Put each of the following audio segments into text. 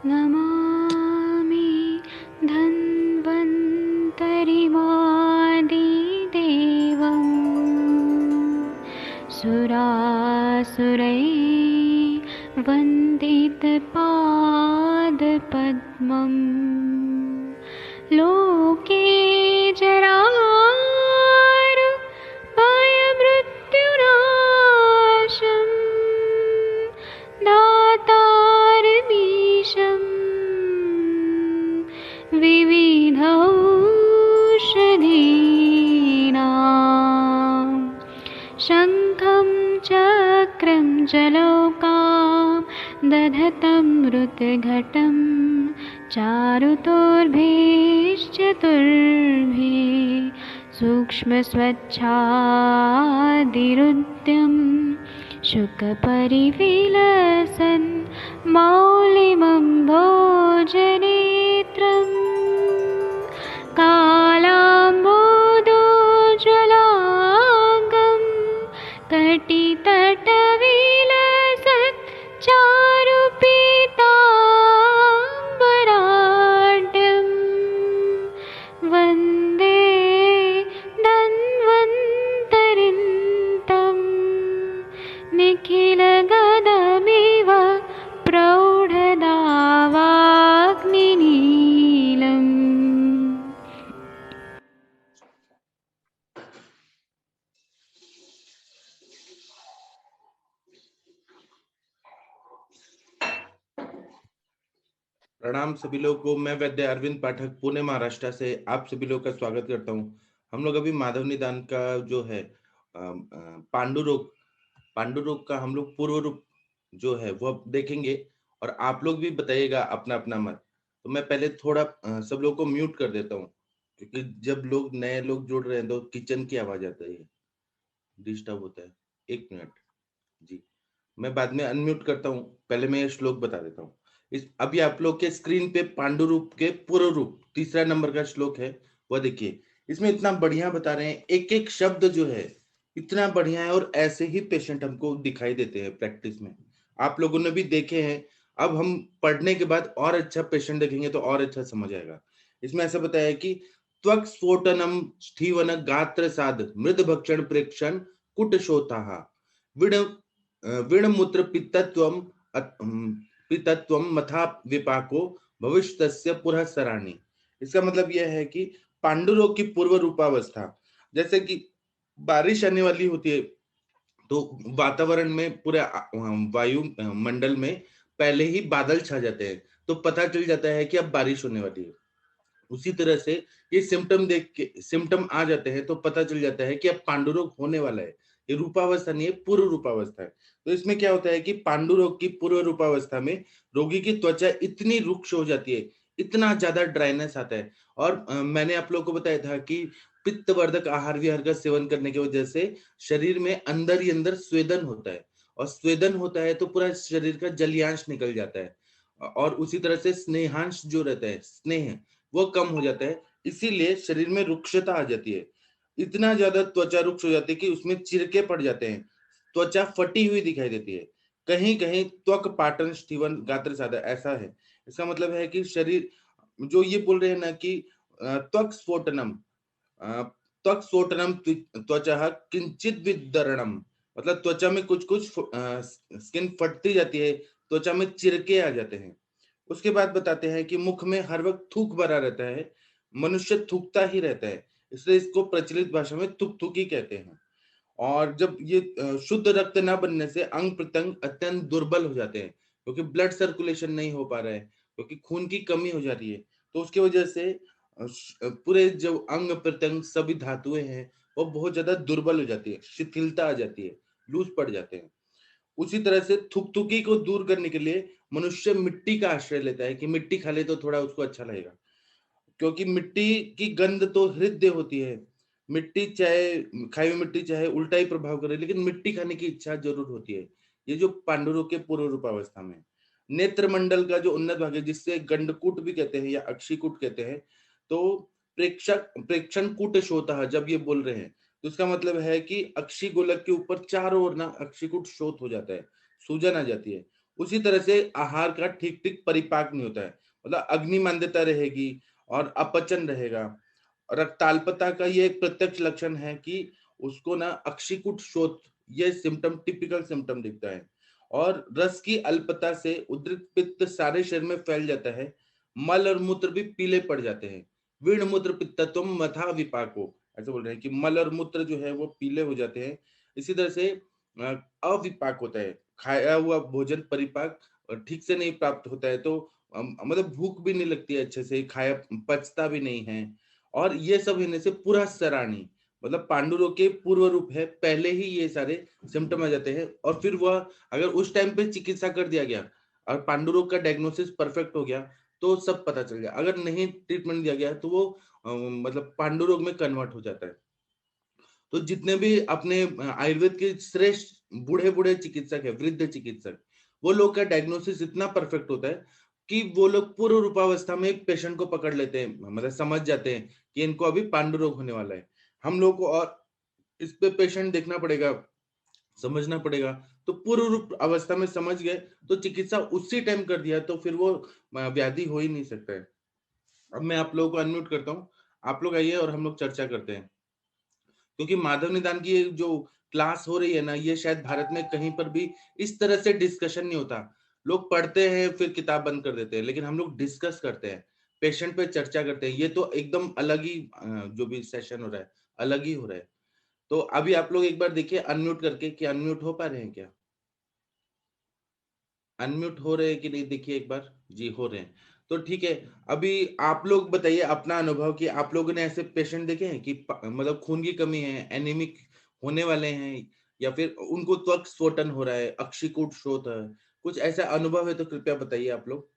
नमामि धन्वन्तरिमादिदेवम् सुरासुरैर्वन्दितपादपद्मम् लोके जरामृत्युनाशं दातारमीशं विविधौषधीनां शङ्खं चक्रं जलौकां दधतं मृतघटं चारुतोर्भिश्चतुर्भिः सूक्ष्मस्वच्छादिरुद्यं शुकपरिविलसन् मौलिमम्भोजनेत्रं कालाम्बोदोज्ज्वलाङ्गं कटितटविलसत् चारुपीताम्बराढ्यं वन्दे धन्वन्तरिन्तं निखिलगदमिव प्रौढदावाग्निनीलम्। प्रणाम सभी लोगों को। मैं वैद्य अरविंद पाठक पुणे महाराष्ट्र से आप सभी लोगों का स्वागत करता हूं। हम लोग अभी माधव निदान का जो है पांडुरोग का हम लोग पूर्व रूप जो है वो देखेंगे और आप लोग भी बताइएगा अपना अपना मत। तो मैं पहले थोड़ा सब लोगों को म्यूट कर देता हूँ, क्योंकि जब लोग नए लोग जुड़ रहे हैं तो किचन की आवाज आती है, डिस्टर्ब होता है। 1 मिनट जी, मैं बाद में अनम्यूट करता हूँ। पहले मैं ये श्लोक बता देता हूँ। अभी आप लोग के स्क्रीन पे पांडु रूप के पूर्व रूप 3रा नंबर का श्लोक है, वह देखिए। इसमें इतना बढ़िया बता रहे हैं, एक एक शब्द जो है इतना बढ़िया है, और ऐसे ही पेशेंट हमको दिखाई देते हैं प्रैक्टिस में। आप लोगों ने भी देखे हैं। अब हम पढ़ने के बाद और अच्छा पेशेंट देखेंगे तो और अच्छा समझ आएगा। इसमें ऐसा बताया कि त्वक स्फोटनम स्थीवन गात्र साध मृद भक्षण प्रेक्षण कुटशोथाः विणमूत्र पित्तत्वम मथा विपाको भविष्यस्य पुरःसराणि। इसका मतलब यह है कि पांडुरोग की पूर्व रूपावस्था, जैसे कि बारिश आने वाली होती है तो वातावरण में पूरे वायु मंडल में पहले ही बादल छा जाते हैं, तो पता चल जाता है कि अब बारिश होने वाली है। उसी तरह से ये सिम्टम देख के सिम्टम आ जाते हैं तो पता चल जाता है कि अब पांडुरोग होने वाला है। ये रूपावस्था नहीं है, पूर्व रूपावस्था है। तो इसमें क्या होता है कि पांडुरोग की पूर्व रूपावस्था में रोगी की त्वचा इतनी रुक्ष हो जाती है, इतना ज्यादा ड्राइनेस आता है। और मैंने आप लोगों को बताया था कि पित्तवर्धक आहार विहार का सेवन करने की वजह से शरीर में अंदर ही अंदर स्वेदन होता है, और स्वेदन होता है तो पूरा शरीर का जलियांश निकल जाता है, और उसी तरह से स्नेहांश जो रहता है, स्नेह, वो कम हो जाता है। इसीलिए शरीर में रुक्षता आ जाती है। इतना ज्यादा त्वचा रुक्ष हो जाती है कि उसमें चिरके पड़ जाते हैं, त्वचा फटी हुई दिखाई देती है। कहीं कहीं त्वक पाटन स्टीवन गात्र साधा ऐसा है। इसका मतलब है कि शरीर जो ये बोल रहे हैं ना कि त्वक स्फोटनम, त्वक स्फोटनम त्वचा किंचित विदरणम, मतलब त्वचा में कुछ कुछ स्किन फटती जाती है, त्वचा में चिरके आ जाते हैं। उसके बाद बताते हैं कि मुख में हर वक्त थूक भरा रहता है, मनुष्य थूकता ही रहता है, इसलिए इसको प्रचलित भाषा में थुकथुकी कहते हैं। और जब ये शुद्ध रक्त न बनने से अंग प्रत्यंग अत्यंत दुर्बल हो जाते हैं, क्योंकि ब्लड सर्कुलेशन नहीं हो पा रहा है, क्योंकि खून की कमी हो जा रही है। तो उसकी वजह से पूरे जो अंग प्रत्यंग सभी धातुएं हैं वो बहुत ज्यादा दुर्बल हो जाती है, शिथिलता आ जाती है, लूज पड़ जाते हैं। उसी तरह से थुकथुकी को दूर करने के लिए मनुष्य मिट्टी का आश्रय लेता है कि मिट्टी खा ले तो थोड़ा उसको अच्छा लगेगा, क्योंकि मिट्टी की गंध तो हृदय होती है। मिट्टी चाहे खाई हुई मिट्टी चाहे उल्टा ही प्रभाव करे, लेकिन मिट्टी खाने की इच्छा जरूर होती है। ये जो पांडुरोग के पूर्व रूपावस्था में नेत्र मंडल का जो उन्नत भाग है, जिससे गंडकूट भी कहते हैं या अक्षिकूट कहते हैं, तो प्रेक्षण कूट शोथ, जब ये बोल रहे हैं तो इसका मतलब है कि अक्षी गोलक के ऊपर चारों ओर ना अक्षिकूट शोथ हो जाता है, सूजन आ जाती है। उसी तरह से आहार का ठीक ठीक परिपाक नहीं होता है, मतलब अग्निमांद्यता रहेगी और अपचन रहेगा। रक्ताल्पता का ये एक प्रत्यक्ष लक्षण है कि उसको ना अक्षिकुट शोथ, ये सिम्टम टिपिकल सिम्टम दिखता है। और रस की अल्पता से उद्रिक्त पित्त सारे शरीर में फैल जाता है। मल और मूत्र भी पीले पड़ जाते हैं। वीण मूत्र पित्तत्वम मथा विपाको, ऐसे बोल रहे हैं कि मल और मूत्र जो है वो पीले हो जाते हैं। इसी तरह से अ, अविपाक होता है, खाया हुआ भोजन परिपाक ठीक से नहीं प्राप्त होता है, तो मतलब भूख भी नहीं लगती है अच्छे से, खाया पचता भी नहीं है। और ये सब होने से पुरःसराणी, मतलब पांडुरोग के पूर्व रूप है, पहले ही ये सारे सिम्टम आ जाते हैं। और फिर वह अगर उस टाइम पे चिकित्सा कर दिया गया और पांडुरोग का डायग्नोसिस परफेक्ट हो गया तो सब पता चल गया। अगर नहीं ट्रीटमेंट दिया गया तो वो मतलब पांडुरोग में कन्वर्ट हो जाता है। तो जितने भी अपने आयुर्वेद के श्रेष्ठ बूढ़े बूढ़े चिकित्सक है, वृद्ध चिकित्सक, वो लोग का डायग्नोसिस इतना परफेक्ट होता है कि वो लोग पूर्व रूपावस्था में एक पेशेंट को पकड़ लेते हैं, मतलब समझ जाते हैं कि इनको अभी पांडु रोग होने वाला है। हम लोग को और इस पे पेशेंट देखना पड़ेगा, समझना पड़ेगा। तो पूर्व रूप अवस्था में समझ गए तो चिकित्सा उसी टाइम कर दिया तो फिर वो व्याधि हो ही नहीं सकता है। अब मैं आप लोगों को अनम्यूट करता हूँ, आप लोग आइए और हम लोग चर्चा करते हैं। क्योंकि माधव निदान की ये जो क्लास हो रही है ना, ये शायद भारत में कहीं पर भी इस तरह से डिस्कशन नहीं होता। लोग पढ़ते हैं फिर किताब बंद कर देते हैं, लेकिन हम लोग डिस्कस करते हैं, पेशेंट पे चर्चा करते हैं। ये तो एकदम अलग ही जो भी सेशन हो रहा है, अलग ही हो रहा है। तो अभी आप लोग एक बार देखिए अनम्यूट करके कि अनम्यूट हो पा रहे हैं क्या? अनम्यूट हो रहे हैं कि नहीं, देखिए एक बार। जी हो रहे हैं, तो ठीक है। अभी आप लोग बताइए अपना अनुभव कि आप लोगों ने ऐसे पेशेंट देखे हैं कि मतलब खून की कमी है, एनीमिक होने वाले हैं, या फिर उनको त्वक स्फोटन हो रहा है, अक्षिकूट शोथ है, कुछ ऐसा अनुभव है तो कृपया बताइए आप लोग।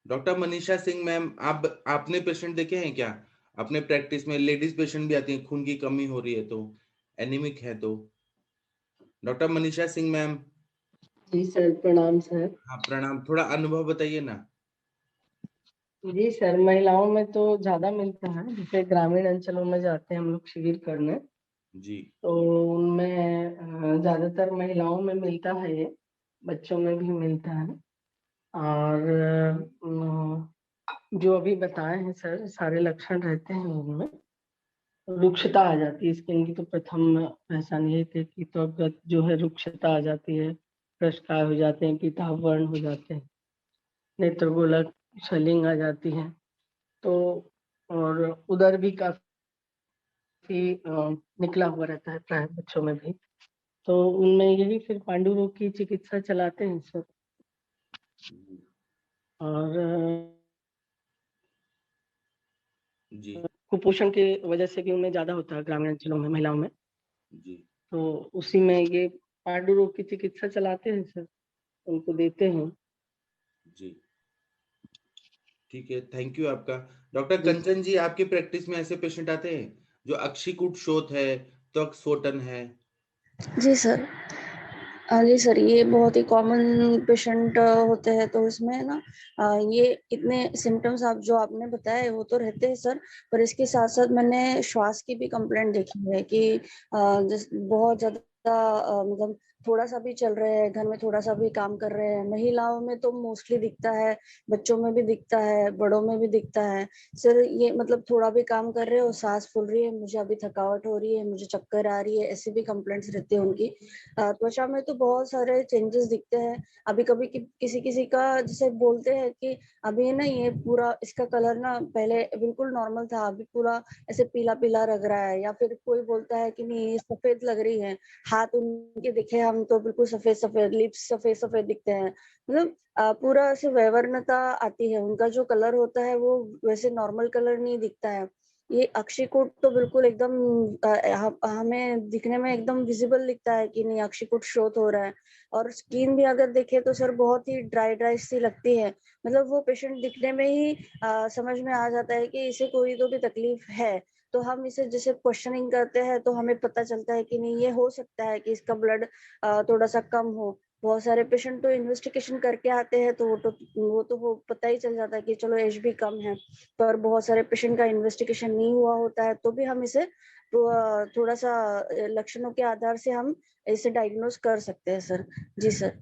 डॉक्टर मनीषा सिंह मैम, आप आपने पेशेंट देखे हैं क्या अपने प्रैक्टिस में? लेडीज पेशेंट भी आती हैं, खून की कमी हो रही है तो, एनीमिक है तो। Doctor Manisha Singh ma'am. जी सर, प्रणाम सर। हाँ प्रणाम, थोड़ा अनुभव बताइए ना। जी सर, महिलाओं में तो ज्यादा मिलता है, जैसे ग्रामीण अंचलों में जाते हैं हम लोग शिविर करने, जी तो उनमें ज्यादातर महिलाओं में मिलता है ये, बच्चों में भी मिलता है। और जो अभी बताए हैं सर, सारे लक्षण रहते हैं उनमें। रुक्षता आ जाती है स्किन की, तो प्रथम पहचान यही थी कि त्वक जो है रुक्षता आ जाती है, प्रश्काय हो जाते हैं, पीताभ वर्ण हो जाते हैं, नेत्रगोलक स्वेलिंग आ जाती है। तो और उधर भी काफी निकला हुआ रहता है प्राय बच्चों में भी। तो उनमें यही फिर पांडु रोग की चिकित्सा चलाते हैं सर। और जी कुपोषण की वजह से भी उनमें ज्यादा होता है ग्रामीण अंचलों में, महिलाओं में। जी तो उसी में ये पांडु रोग की चिकित्सा चलाते हैं सर, उनको देते हैं। जी ठीक है, थैंक यू आपका। डॉक्टर जी कंचन जी, आपकी प्रैक्टिस में ऐसे पेशेंट आते हैं जो अक्षिकूट शोथ है, त्वक स्फोटन है? जी सर। हाँ जी सर, ये बहुत ही कॉमन पेशेंट होते हैं। तो इसमें ना ये इतने सिम्टम्स आप जो आपने बताए वो तो रहते हैं सर, पर इसके साथ साथ मैंने श्वास की भी कंप्लेंट देखी है कि बहुत ज्यादा मतलब थोड़ा सा भी चल रहे हैं, घर में थोड़ा सा भी काम कर रहे हैं, महिलाओं में तो मोस्टली दिखता है, बच्चों में भी दिखता है, बड़ों में भी दिखता है सर। ये मतलब थोड़ा भी काम कर रहे हो, सांस फूल रही है, मुझे अभी थकावट हो रही है, मुझे चक्कर आ रही है, ऐसी भी कंप्लेंट्स रहती है उनकी। त्वचा में तो बहुत सारे चेंजेस दिखते हैं। अभी कभी किसी किसी का जैसे बोलते हैं कि अभी ना ये पूरा इसका कलर ना पहले बिल्कुल नॉर्मल था, अभी पूरा ऐसे पीला पीला लग रहा है। या फिर कोई बोलता है कि नहीं ये सफेद लग रही है, हाथ उनके दिखे हम तो बिल्कुल सफेद सफेद, लिप्स सफेद सफेद दिखते हैं। मतलब पूरा ऐसे वैवर्णता आती है, उनका जो कलर होता है वो वैसे नॉर्मल कलर नहीं दिखता है। ये अक्षिकूट तो बिल्कुल एकदम हमें दिखने में एकदम विजिबल दिखता है कि नहीं अक्षिकूट शोथ हो रहा है। और स्किन भी अगर देखे तो सर बहुत ही ड्राई ड्राई सी लगती है। मतलब वो पेशेंट दिखने में ही समझ में आ जाता है कि इसे कोई तो भी तकलीफ है। तो हम इसे जैसे क्वेश्चनिंग करते हैं तो हमें पता चलता है कि नहीं ये हो सकता है कि इसका ब्लड थोड़ा सा कम हो। बहुत सारे पेशेंट तो इन्वेस्टिगेशन करके आते हैं तो वो पता ही चल जाता है कि चलो एज भी कम है, पर बहुत सारे पेशेंट का इन्वेस्टिगेशन नहीं हुआ होता है तो भी हम इसे थोड़ा सा लक्षणों के आधार से हम इसे डायग्नोज कर सकते हैं सर। जी सर।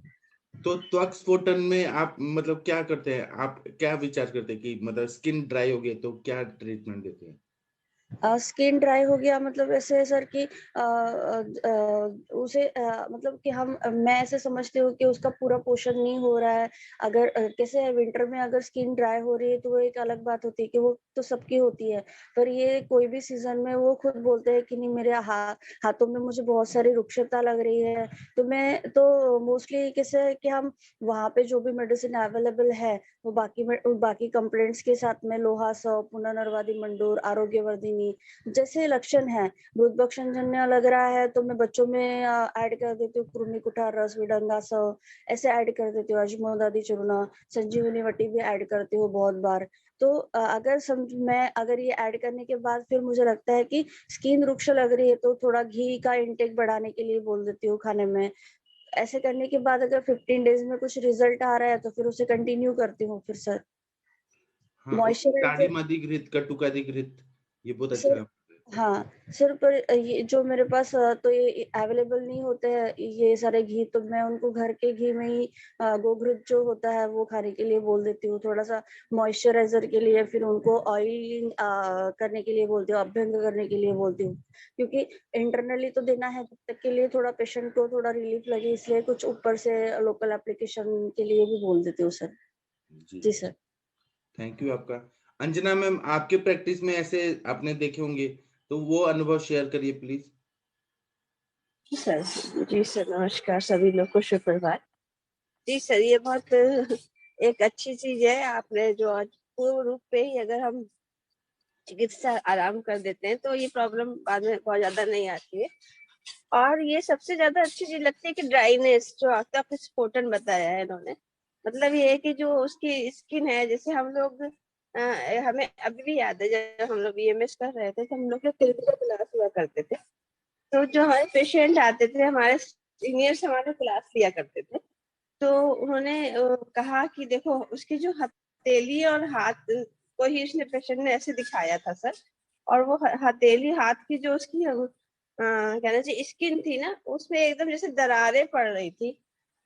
तो त्वक स्फोटन में आप मतलब क्या करते हैं, आप क्या विचार करते हैं कि मतलब स्किन ड्राई हो गया तो क्या ट्रीटमेंट देते हैं? स्किन ड्राई हो गया मतलब ऐसे है सर कि उसे मतलब कि मैं ऐसे समझती हूँ कि उसका पूरा पोषण नहीं हो रहा है। अगर कैसे है, विंटर में अगर स्किन ड्राई हो रही है तो वो एक अलग बात होती है कि वो तो सबकी होती है, पर ये कोई भी सीजन में वो खुद बोलते हैं कि नहीं मेरे हाथों में मुझे बहुत सारी रुक्षता लग रही है। तो मैं तो मोस्टली कैसे है कि हम वहाँ पे जो भी मेडिसिन अवेलेबल है वो बाकी कंप्लेंट्स के साथ में लोहा सौ, पुनर्नरवादी मंडूर, आरोग्यवर्धिनी जैसे लक्षण है। बुधबक्षंजन्य लग रहा है तो मैं बच्चों में ऐड कर देती हूँ कृमि कुठार रस, विडंगा सौ ऐसे ऐड कर देती हूँ। अजमोदादी चूर्ण, संजीवनी वटी भी ऐड करती हूँ बहुत बार। तो अगर ये ऐड करने के बाद फिर मुझे लगता है कि स्किन रुक्ष लग रही है तो थोड़ा घी का इंटेक बढ़ाने के लिए बोल देती हूँ खाने में। ऐसे करने के बाद अगर 15 डेज में कुछ रिजल्ट आ रहा है तो फिर उसे कंटिन्यू करती हूँ फिर सर। हाँ, काढ़ी मॉइस्चराइजर मादी घृत, कटुकादी घृत, ये बहुत अच्छा सर। है। हाँ सर, पर ये जो मेरे पास तो ये अवेलेबल नहीं होते हैं ये सारे घी, तो मैं उनको घर के घी में ही गोघृत जो होता है वो खाने के लिए बोल देती हूँ, थोड़ा सा मॉइस्चराइजर के लिए। फिर उनको ऑयलिंग करने के लिए बोलती हूँ, अभ्यंग करने के लिए बोलती हूँ, क्योंकि इंटरनली तो देना है, तब तक के लिए थोड़ा पेशेंट को थोड़ा रिलीफ लगे, इसलिए कुछ ऊपर से लोकल एप्लीकेशन के लिए भी बोल देती हूँ सर। जी जी सर। थैंक यू आपका। अंजना मैम, आपके प्रैक्टिस में ऐसे आपने देखे होंगे तो वो अनुभव शेयर करिए प्लीज। जी सर। जी सर, नमस्कार सभी लोग को, शुभ प्रभात। जी सर, ये बहुत एक अच्छी चीज है आपने जो आज पूर्ण रूप पे ही अगर हम चिकित्सा आराम कर देते हैं तो ये प्रॉब्लम बाद में बहुत ज्यादा नहीं आती है। और ये सबसे ज्यादा अच्छी चीज लगती है कि ड्राइनेस जो आपका स्फोटन बताया है इन्होंने, मतलब ये है कि जो उसकी स्किन है, जैसे हम लोग हमें अभी भी याद है जब हम लोग बीएमएस कर रहे थे तो हम लोग क्लिनिकल क्लास हुआ करते थे, तो जो हमारे पेशेंट आते थे हमारे सीनियर्स हमारे क्लास लिया करते थे, तो उन्होंने कहा कि देखो उसकी जो हथेली और हाथ को ही उसने पेशेंट ने ऐसे दिखाया था सर, और वो हथेली हाथ की जो उसकी कहना चाहिए स्किन थी ना, उसमें एकदम जैसे दरारें पड़ रही थी,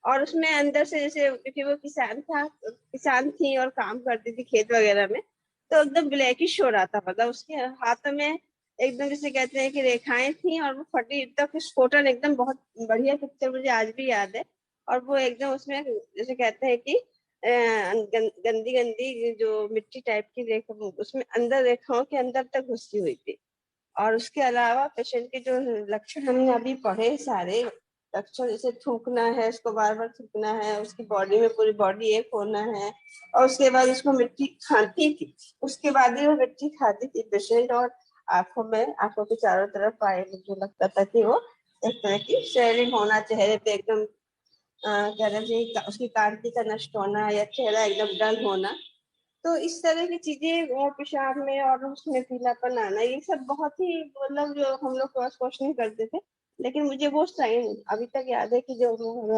और उसमें अंदर से जैसे, क्योंकि वो किसान थी और काम करती थी खेत वगैरह में, तो एकदम ब्लैकिश हो रहा था, मतलब उसके हाथों में एकदम जैसे कहते हैं कि रेखाएं थी, और वो फटी तक स्फोटन एकदम बहुत बढ़िया पिक्चर मुझे आज भी याद है। और वो एकदम उसमें जैसे कहते हैं कि गंदी गंदी जो मिट्टी टाइप की रेखा उसमें अंदर रेखाओं के अंदर तक घुसी हुई थी। और उसके अलावा पेशेंट के जो लक्षण हमने अभी पढ़े सारे लक्षण, जैसे थूकना है, उसको बार बार थूकना है, उसकी बॉडी में पूरी बॉडी एक होना है, और उसके बाद उसको मिट्टी खाती थी, उसके बाद ही वो मिट्टी खाती थी पेशेंट, और आंखों के चारों तरफ आए मुझे लगता था कि वो एक तरह की शेयरिंग होना, चेहरे पे एकदम कहना चाहिए उसकी कांति का नष्ट होना या चेहरा एकदम डल होना। तो इस तरह की चीजें और पेशाब में और उसमें पीलापन आना, ये सब बहुत ही मतलब जो हम लोग क्रॉस क्वेश्चनिंग करते थे, लेकिन मुझे वो साइन अभी तक याद है कि जो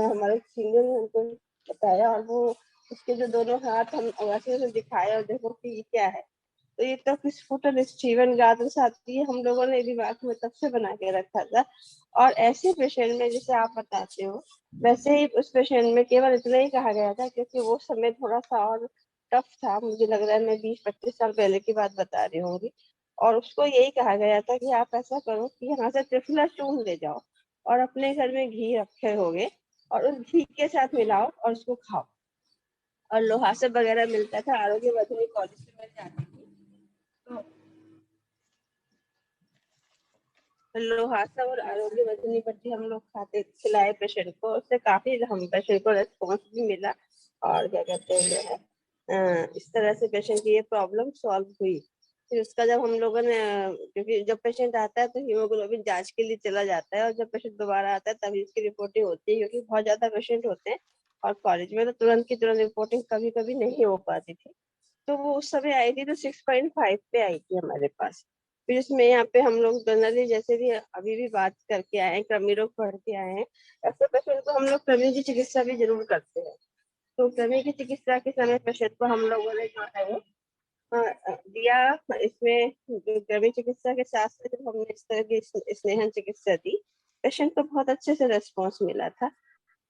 हमारे सीनियर ने हमको बताया, और वो उसके जो दोनों हाथ हम वैसे से दिखाया और देखो कि ये क्या है, तो ये तो किस फुटन जीवन गात्र साथी हम लोगों ने दिमाग में तब से बना के रखा था। और ऐसे पेशेंट में जैसे आप बताते हो, वैसे ही उस पेशेंट में केवल इतना ही कहा गया था, क्योंकि वो समय थोड़ा सा और टफ था, मुझे लग रहा है मैं 20-25 साल पहले की बात बता रही होंगी, और उसको यही कहा गया था कि आप ऐसा करो कि यहाँ से त्रिफला चूर्ण ले जाओ, और अपने घर में घी रखे होगे और उस घी के साथ मिलाओ और उसको खाओ। और लोहासब वगैरह मिलता था, आरोग्यवर्धिनी कॉलेज से मैं जाती थी, तो लोहासब और आरोग्यवर्धिनी पट्टी हम लोग खाते खिलाए पेशेंट को, उससे काफी हम पेशेंट को रेस्पॉन्स भी मिला, और क्या कहते हैं जो है इस तरह से पेशेंट की ये प्रॉब्लम सॉल्व हुई। फिर उसका जब हम लोगों ने, क्योंकि जब पेशेंट आता है तो हीमोग्लोबिन जांच के लिए चला जाता है, और जब पेशेंट दोबारा आता है तभी उसकी रिपोर्टिंग होती है, क्योंकि बहुत ज्यादा पेशेंट होते हैं, और कॉलेज में तो तुरंत की तुरंत रिपोर्टिंग कभी कभी नहीं हो पाती थी। तो वो उस समय आई थी तो 6.5 पे आई थी हमारे पास। फिर इसमें यहाँ पे हम लोग जनरली जैसे भी अभी भी बात करके आए हैं, कृमि रोग पढ़ के आए हैं, ऐसे पेशेंट को हम लोग कृमि की चिकित्सा भी जरूर करते हैं। तो कृमि की चिकित्सा के समय पेशेंट को हम लोगों ने जो है वो दिया। इसमें कृमि चिकित्सा के साथ साथ जब हमने इस तरह की स्नेहन चिकित्सा दी, पेशेंट को बहुत अच्छे से रेस्पॉन्स मिला था।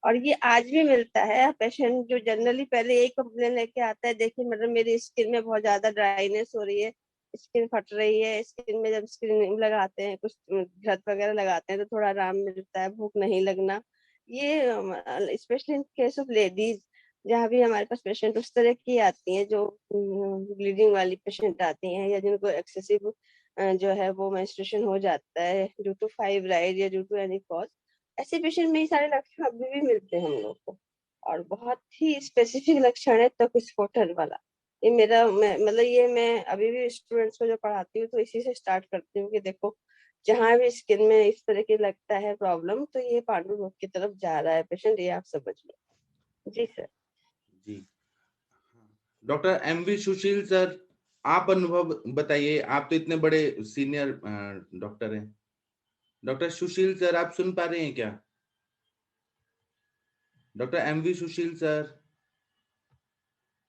और ये आज भी मिलता है। पेशेंट जो जनरली पहले यही कंप्लेन लेके आता है, देखिए मैडम मेरी स्किन में बहुत ज्यादा ड्राइनेस हो रही है, स्किन फट रही है, स्किन में जब स्किन लगाते हैं, कुछ घृत वगैरह लगाते हैं तो थोड़ा आराम मिलता है, भूख नहीं लगना। ये specially in case of ladies, जहाँ भी हमारे पास पेशेंट उस तरह की आती हैं जो ब्लीडिंग वाली पेशेंट आती हैं, या जिनको एक्सेसिव जो है वो मेंस्ट्रुएशन हो जाता है ड्यू टू फाइब्राइड या ड्यू टू एनी कॉज, ऐसे पेशेंट में ये सारे लक्षण अभी भी मिलते हैं हम लोग को। और बहुत ही स्पेसिफिक लक्षण है त्वक स्फोटन वाला। ये मतलब ये मैं अभी भी स्टूडेंट्स को जो पढ़ाती हूँ तो इसी से स्टार्ट करती हूँ कि देखो जहाँ भी स्किन में इस तरह की लगता है प्रॉब्लम, तो ये पांडु रोग की तरफ जा रहा है पेशेंट, ये आप समझ लो। जी सर। जी। डॉक्टर एमवी सुशील सर, आप अनुभव बताइए, आप तो इतने बड़े सीनियर डॉक्टर हैं। डॉक्टर सुशील सर, आप सुन पा रहे हैं क्या? डॉक्टर एमवी सुशील सर,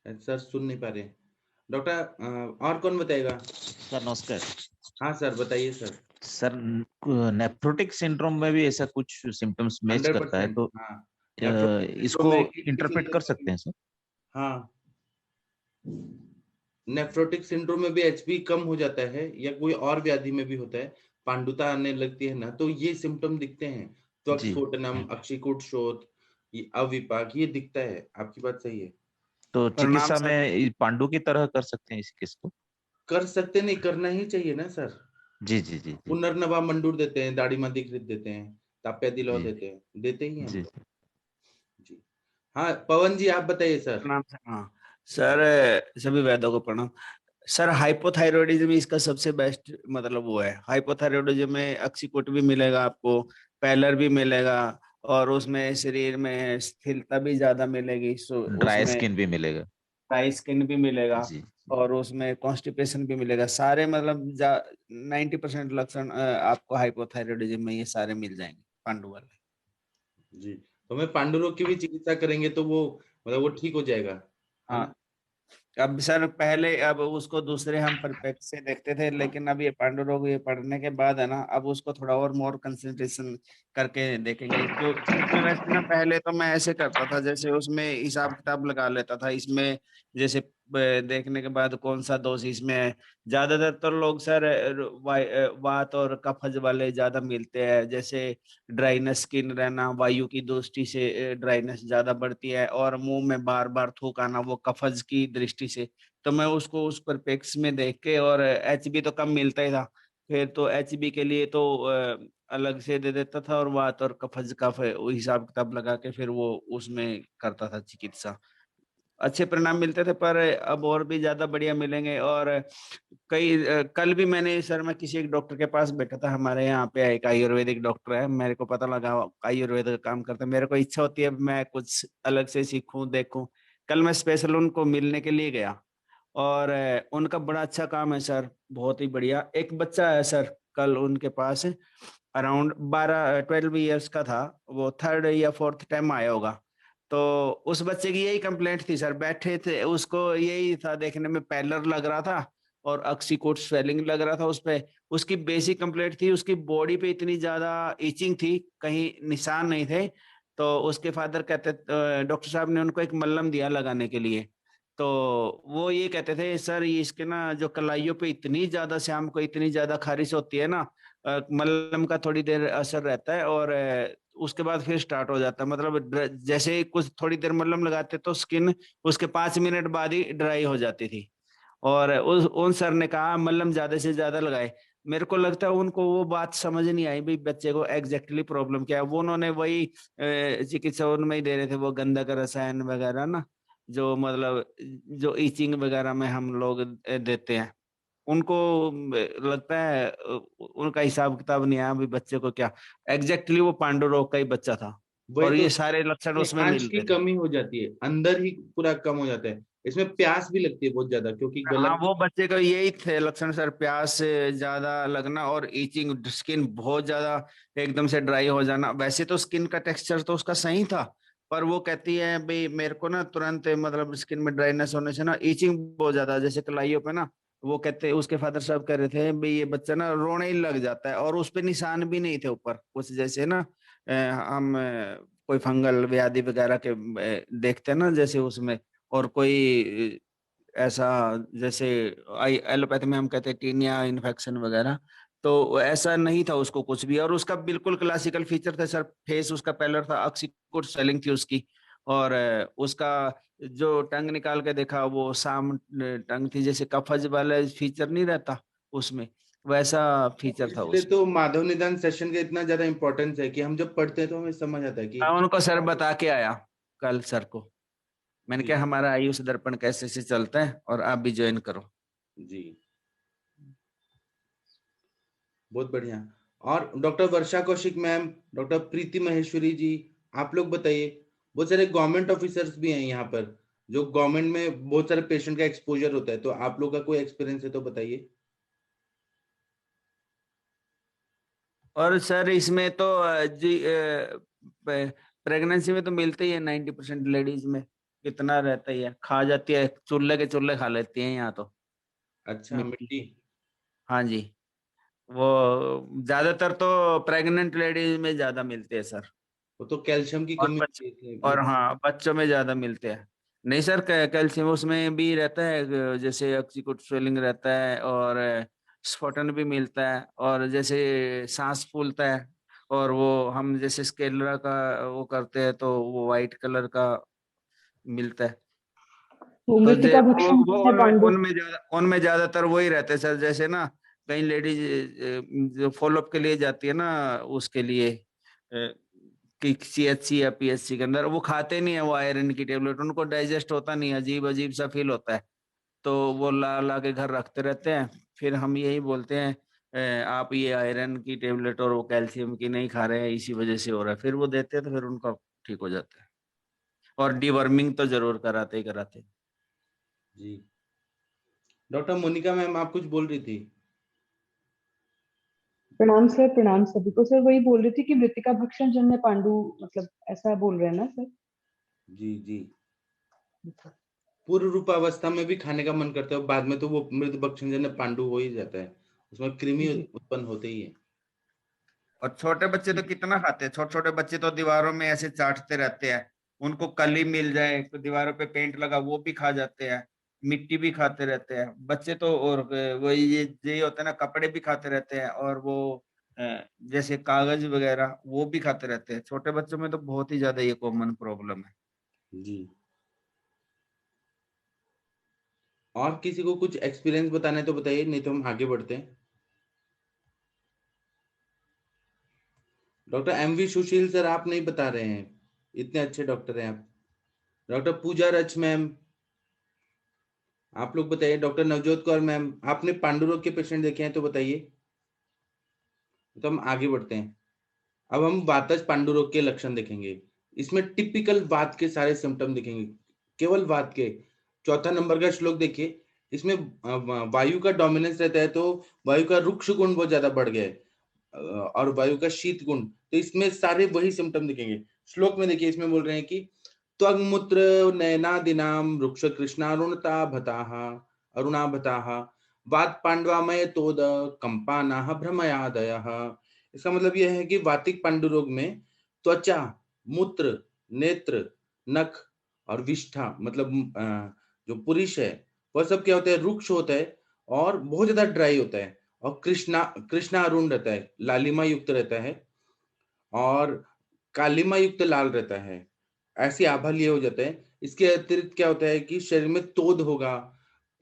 सर सुन नहीं पा रहे हैं। डॉक्टर और कौन बताएगा? सर नमस्कार। हाँ सर, बताइए सर। सर नेफ्रोटिक सिंड्रोम में भी ऐसा कुछ सिम्टम्स मैच करता है, 100%, तो हाँ। इसको इंटरप्रेट कर सकते हैं सर? हाँ, नेफ्रोटिक सिंड्रोम में भी एचबी कम हो जाता है, या कोई और व्याधि में भी होता है, पांडुता आने लगती है ना, तो ये सिम्टम दिखते हैं। त्वक स्फोटनम, अक्षिकूट शोथ, ये अविपाक, ये दिखता है। आपकी बात सही है। तो चिकित्सा में पांडु की तरह कर सकते हैं इस केस को? कर सकते नहीं, करना ही चाहिए ना सर। जी जी जी जी। पुनर्नवा मंडूर देते हैं, दाढ़ी मादिकृत देते हैं, ताप्या दिलाव जी देते हैं, देते ही हैं जी हम। जी हाँ, पवन जी आप बताइए सर। प्रणाम सर। हाँ सर, सभी वैद्यों को प्रणाम सर। हाइपोथायरॉयडिज्म इसका सबसे बेस्ट मतलब वो है। हाइपोथायरॉयडिज्म में अक्सीकोट भी मिलेगा आपको, पैलर भी मिलेगा, और उसमें शरीर में स्थिरता भी ज्यादा मिलेगी। ड्राई उसमें स्किन भी मिलेगा। ड्राई स्किन भी मिलेगा, जी और उसमें कॉन्स्टिपेशन भी मिलेगा। सारे मतलब 90% लक्षण आपको हाइपोथायरॉयडिज्म में ये सारे मिल जाएंगे पांडु वाले। जी, तो मैं पांडु रोग की भी चिकित्सा करेंगे तो वो मतलब वो ठीक हो जाएगा, है ना? हाँ। अब सर पहले अब उसको दूसरे हम परपेक्ट से देखते थे, लेकिन अब ये पांडु रोग ये पढ़ने के बाद है ना, अब उसको थोड़ा और मोर कंसंट्रेशन करके देखेंगे। क्योंकि वैसे ना पहले तो मैं ऐसे करता था, जैसे उसमें हिसाब किताब लगा लेता था इसमें, जैसे देखने के बाद कौन सा दोष इसमें है। ज्यादातर तो लोग सर वात और कफज वाले ज्यादा मिलते हैं, जैसे ड्राइनेस स्किन रहना, वायु की दृष्टि से ड्राइनेस ज्यादा बढ़ती है, और मुंह में बार बार थूक आना, वो कफज की दृष्टि से। तो मैं उसको उस परपेक्स में देख के, और एचबी तो कम मिलता ही था, फिर तो एचबी के लिए तो अलग से दे देता था, और वात और कफज का वो हिसाब किताब लगा के फिर वो उसमें करता था चिकित्सा। अच्छे परिणाम मिलते थे, पर अब और भी ज्यादा बढ़िया मिलेंगे। और कल भी मैंने सर, मैं किसी एक डॉक्टर के पास बैठा था, हमारे यहाँ पे एक आयुर्वेदिक डॉक्टर है, मेरे को पता लगा आयुर्वेद का काम करता है। मेरे को इच्छा होती है मैं कुछ अलग से सीखूं देखूं। कल मैं स्पेशल उनको मिलने के लिए गया, और उनका बड़ा अच्छा काम है सर, बहुत ही बढ़िया। एक बच्चा है सर, कल उनके पास अराउंड 12 ईयर्स का था, वो थर्ड या फोर्थ टाइम आया होगा। तो उस बच्चे की यही कंप्लेंट थी सर, बैठे थे उसको यही था, देखने में पैलर लग रहा था और अक्सीकोट स्वेलिंग लग रहा था उस पे। उसकी बेसिक कंप्लेंट थी, उसकी बॉडी पे इतनी ज्यादा इचिंग थी, कहीं निशान नहीं थे। तो उसके फादर कहते, डॉक्टर साहब ने उनको एक मल्लम दिया लगाने के लिए। तो वो ये कहते थे सर, ये इसके ना जो कलाइयों पे इतनी ज्यादा, शाम को इतनी ज्यादा खारिश होती है ना, मल्लम का थोड़ी देर असर रहता है, और उसके बाद फिर स्टार्ट हो जाता है। मतलब जैसे ही कुछ थोड़ी देर मल्लम लगाते तो स्किन उसके 5 मिनट बाद ही ड्राई हो जाती थी। और उन सर ने कहा मल्लम ज्यादा से ज्यादा लगाए। मेरे को लगता है उनको वो बात समझ नहीं आई भाई बच्चे को एग्जैक्टली प्रॉब्लम क्या है। वो उन्होंने वही चिकित्सा उनमें ही दे रहे थे, वो गंधक रसायन वगैरह ना, जो मतलब जो ईचिंग वगैरह में हम लोग देते हैं। उनको लगता है उनका हिसाब किताब नहीं आया भी बच्चे को क्या एग्जैक्टली वो पांडु रोग का ही बच्चा था। वही और तो, ये सारे लक्षण उसमें अंश मिल की रहे थे। कमी हो जाती है, अंदर ही पूरा कम हो जाता है। इसमें प्यास भी लगती है बहुत ज्यादा, क्योंकि गला हाँ, वो बच्चे का यही थे लक्षण सर, प्यास से ज्यादा लगना और ईचिंग, स्किन बहुत ज्यादा एकदम से ड्राई हो जाना। वैसे तो स्किन का टेक्सचर तो उसका सही था, पर वो कहती है भाई मेरे को ना तुरंत मतलब स्किन में ड्राइनेस होने से ना ईचिंग बहुत ज्यादा, जैसे कलाइयों पे ना। वो कहते, उसके फादर साहब कह रहे थे भाई ये बच्चा ना रोने ही लग जाता है, और उस पे निशान भी नहीं थे ऊपर कुछ, जैसे ना हम कोई फंगल व्याधि वगैरह के देखते हैं ना जैसे उसमें, और कोई ऐसा जैसे एलोपैथी में हम कहते हैं टीनिया इन्फेक्शन वगैरह, तो ऐसा नहीं था उसको कुछ भी। और उसका बिल्कुल क्लासिकल फीचर था सर, फेस उसका पैलर था, ऑक्सीकोट स्वेलिंग थी उसकी, और उसका जो टंग निकाल के देखा वो साम टंग थी, जैसे कफज वाला फीचर नहीं रहता उसमें, वैसा फीचर था इसलिए उसमें। तो माधव निदान सेशन का इतना ज्यादा इंपॉर्टेंस है कि हम जब पढ़ते हैं तो हमें समझ आता है कि मैं उनको सर बता के आया कल सर को, मैंने जी कहा हमारा आयुष दर्पण कैसे से चलता है और आप भी ज्वाइन करो। जी, बहुत बढ़िया। और डॉक्टर वर्षा कौशिक मैम, डॉक्टर प्रीति महेश्वरी जी, आप लोग बताइए। बहुत सारे गवर्नमेंट ऑफिसर्स भी हैं यहाँ पर, जो गवर्नमेंट में बहुत सारे पेशेंट का एक्सपोजर होता है, तो आप लोग का कोई एक्सपीरियंस है तो बताइए। और सर इसमें तो जी प्रेगनेंसी में तो मिलते ही है 90% लेडीज में, कितना रहता ही है, खा जाती है, चूल्हे के चूल्हे खा लेती हैं यहाँ तो, अच्छा, मिट्टी मिट्टी। के। हाँ जी, वो ज्यादातर तो प्रेग्नेंट लेडीज में ज्यादा मिलते हैं सर। वो तो कैल्शियम की और कमी बच होती है इसलिए और मिट्टी। हाँ, बच्चों में ज्यादा मिलते हैं। नहीं सर, कैल्शियम उसमें भी रहता है, जैसे ऑक्सीकोट स्वेलिंग रहता है, और स्फोटन भी मिलता है, और जैसे सांस फूलता है, और वो हम जैसे स्केलरा का वो करते हैं तो वो वाइट कलर का मिलता है। वो तो मृतिका भक्षण वो है उनमें पांडु। उनमें ज्यादातर वही रहते हैं सर, जैसे ना कई लेडीज जो फॉलोअप के लिए जाती है ना, उसके लिए कि CHC या PHC के अंदर, वो खाते नहीं है वो आयरन की टेबलेट, उनको डाइजेस्ट होता नहीं है, अजीब अजीब सा फील होता है, तो वो ला ला के घर रखते रहते हैं। फिर हम यही बोलते हैं आप ये आयरन की टेबलेट और वो कैल्शियम की नहीं खा रहे हैं, इसी वजह से हो रहा है, फिर वो देते हैं तो फिर उनका ठीक हो जाता है। और डिवर्मिंग तो जरूर कराते ही कराते हैं। जी, डॉक्टर मोनिका मैम, आप कुछ बोल रही थी। प्रणाम सर, प्रणाम सभी को। सर वही बोल रही थी कि मृतिका भक्षण जन्य पांडु, मतलब ऐसा बोल रहे हैं ना सर? जी जी, पूर्व रूपावस्था में भी खाने का मन करता है, बाद में तो वो मृत भक्षण पांडु हो ही जाता है, उसमें कृमि जी उत्पन्न होते ही है। और छोटे बच्चे तो कितना खाते हैं, छोटे छोटे बच्चे तो दीवारों में ऐसे चाटते रहते हैं, उनको कली मिल जाए तो दीवारों पे पेंट लगा वो भी खा जाते हैं, मिट्टी भी खाते रहते हैं बच्चे तो, और वही ये होता है ना, कपड़े भी खाते रहते हैं, और वो जैसे कागज वगैरह वो भी खाते रहते हैं। छोटे बच्चों में तो बहुत ही ज्यादा ये कॉमन प्रॉब्लम है। जी, और किसी को कुछ एक्सपीरियंस बताना है तो बताइए, नहीं तो हम आगे बढ़ते हैं। डॉक्टर MV सुशील सर, आप नहीं बता रहे हैं, इतने अच्छे डॉक्टर हैं आप। डॉक्टर पूजा रच मैम, आप लोग बताइए। डॉक्टर नवजोत कौर मैम, आपने पांडुरोग के पेशेंट देखे हैं तो बताइए, तो हम आगे बढ़ते हैं। अब हम वातज पांडुरोग के लक्षण देखेंगे। इसमें टिपिकल वात के सारे सिम्टम दिखेंगे, केवल वात के। चौथा नंबर का श्लोक देखिए, इसमें वायु का डोमिनेंस रहता है, तो वायु का रुक्ष गुण बहुत ज्यादा बढ़ गया है, और वायु का शीत गुण, तो इसमें सारे वही सिम्टम दिखेंगे। श्लोक में देखिए, इसमें बोल रहे हैं कि त्वग्मुत्र नयनादिनाम रुक्ष कृष्णारुणता भताः अरुणा भताः वात पांडवामय तोद कंपानाः भ्रमयादयः। इसका मतलब यह है कि वातिक पांडु रोग में त्वचा, मूत्र, नेत्र, नख और विष्ठा, मतलब जो पुरुष है वह सब क्या होता है, रुक्ष होता है और बहुत ज्यादा ड्राई होता है, और कृष्णारुण रहता है, लालिमा युक्त रहता है, और कालिमा युक्त लाल रहता है, ऐसी आभा लिए हो जाता है। इसके अतिरिक्त क्या होता है कि शरीर में तोद होगा,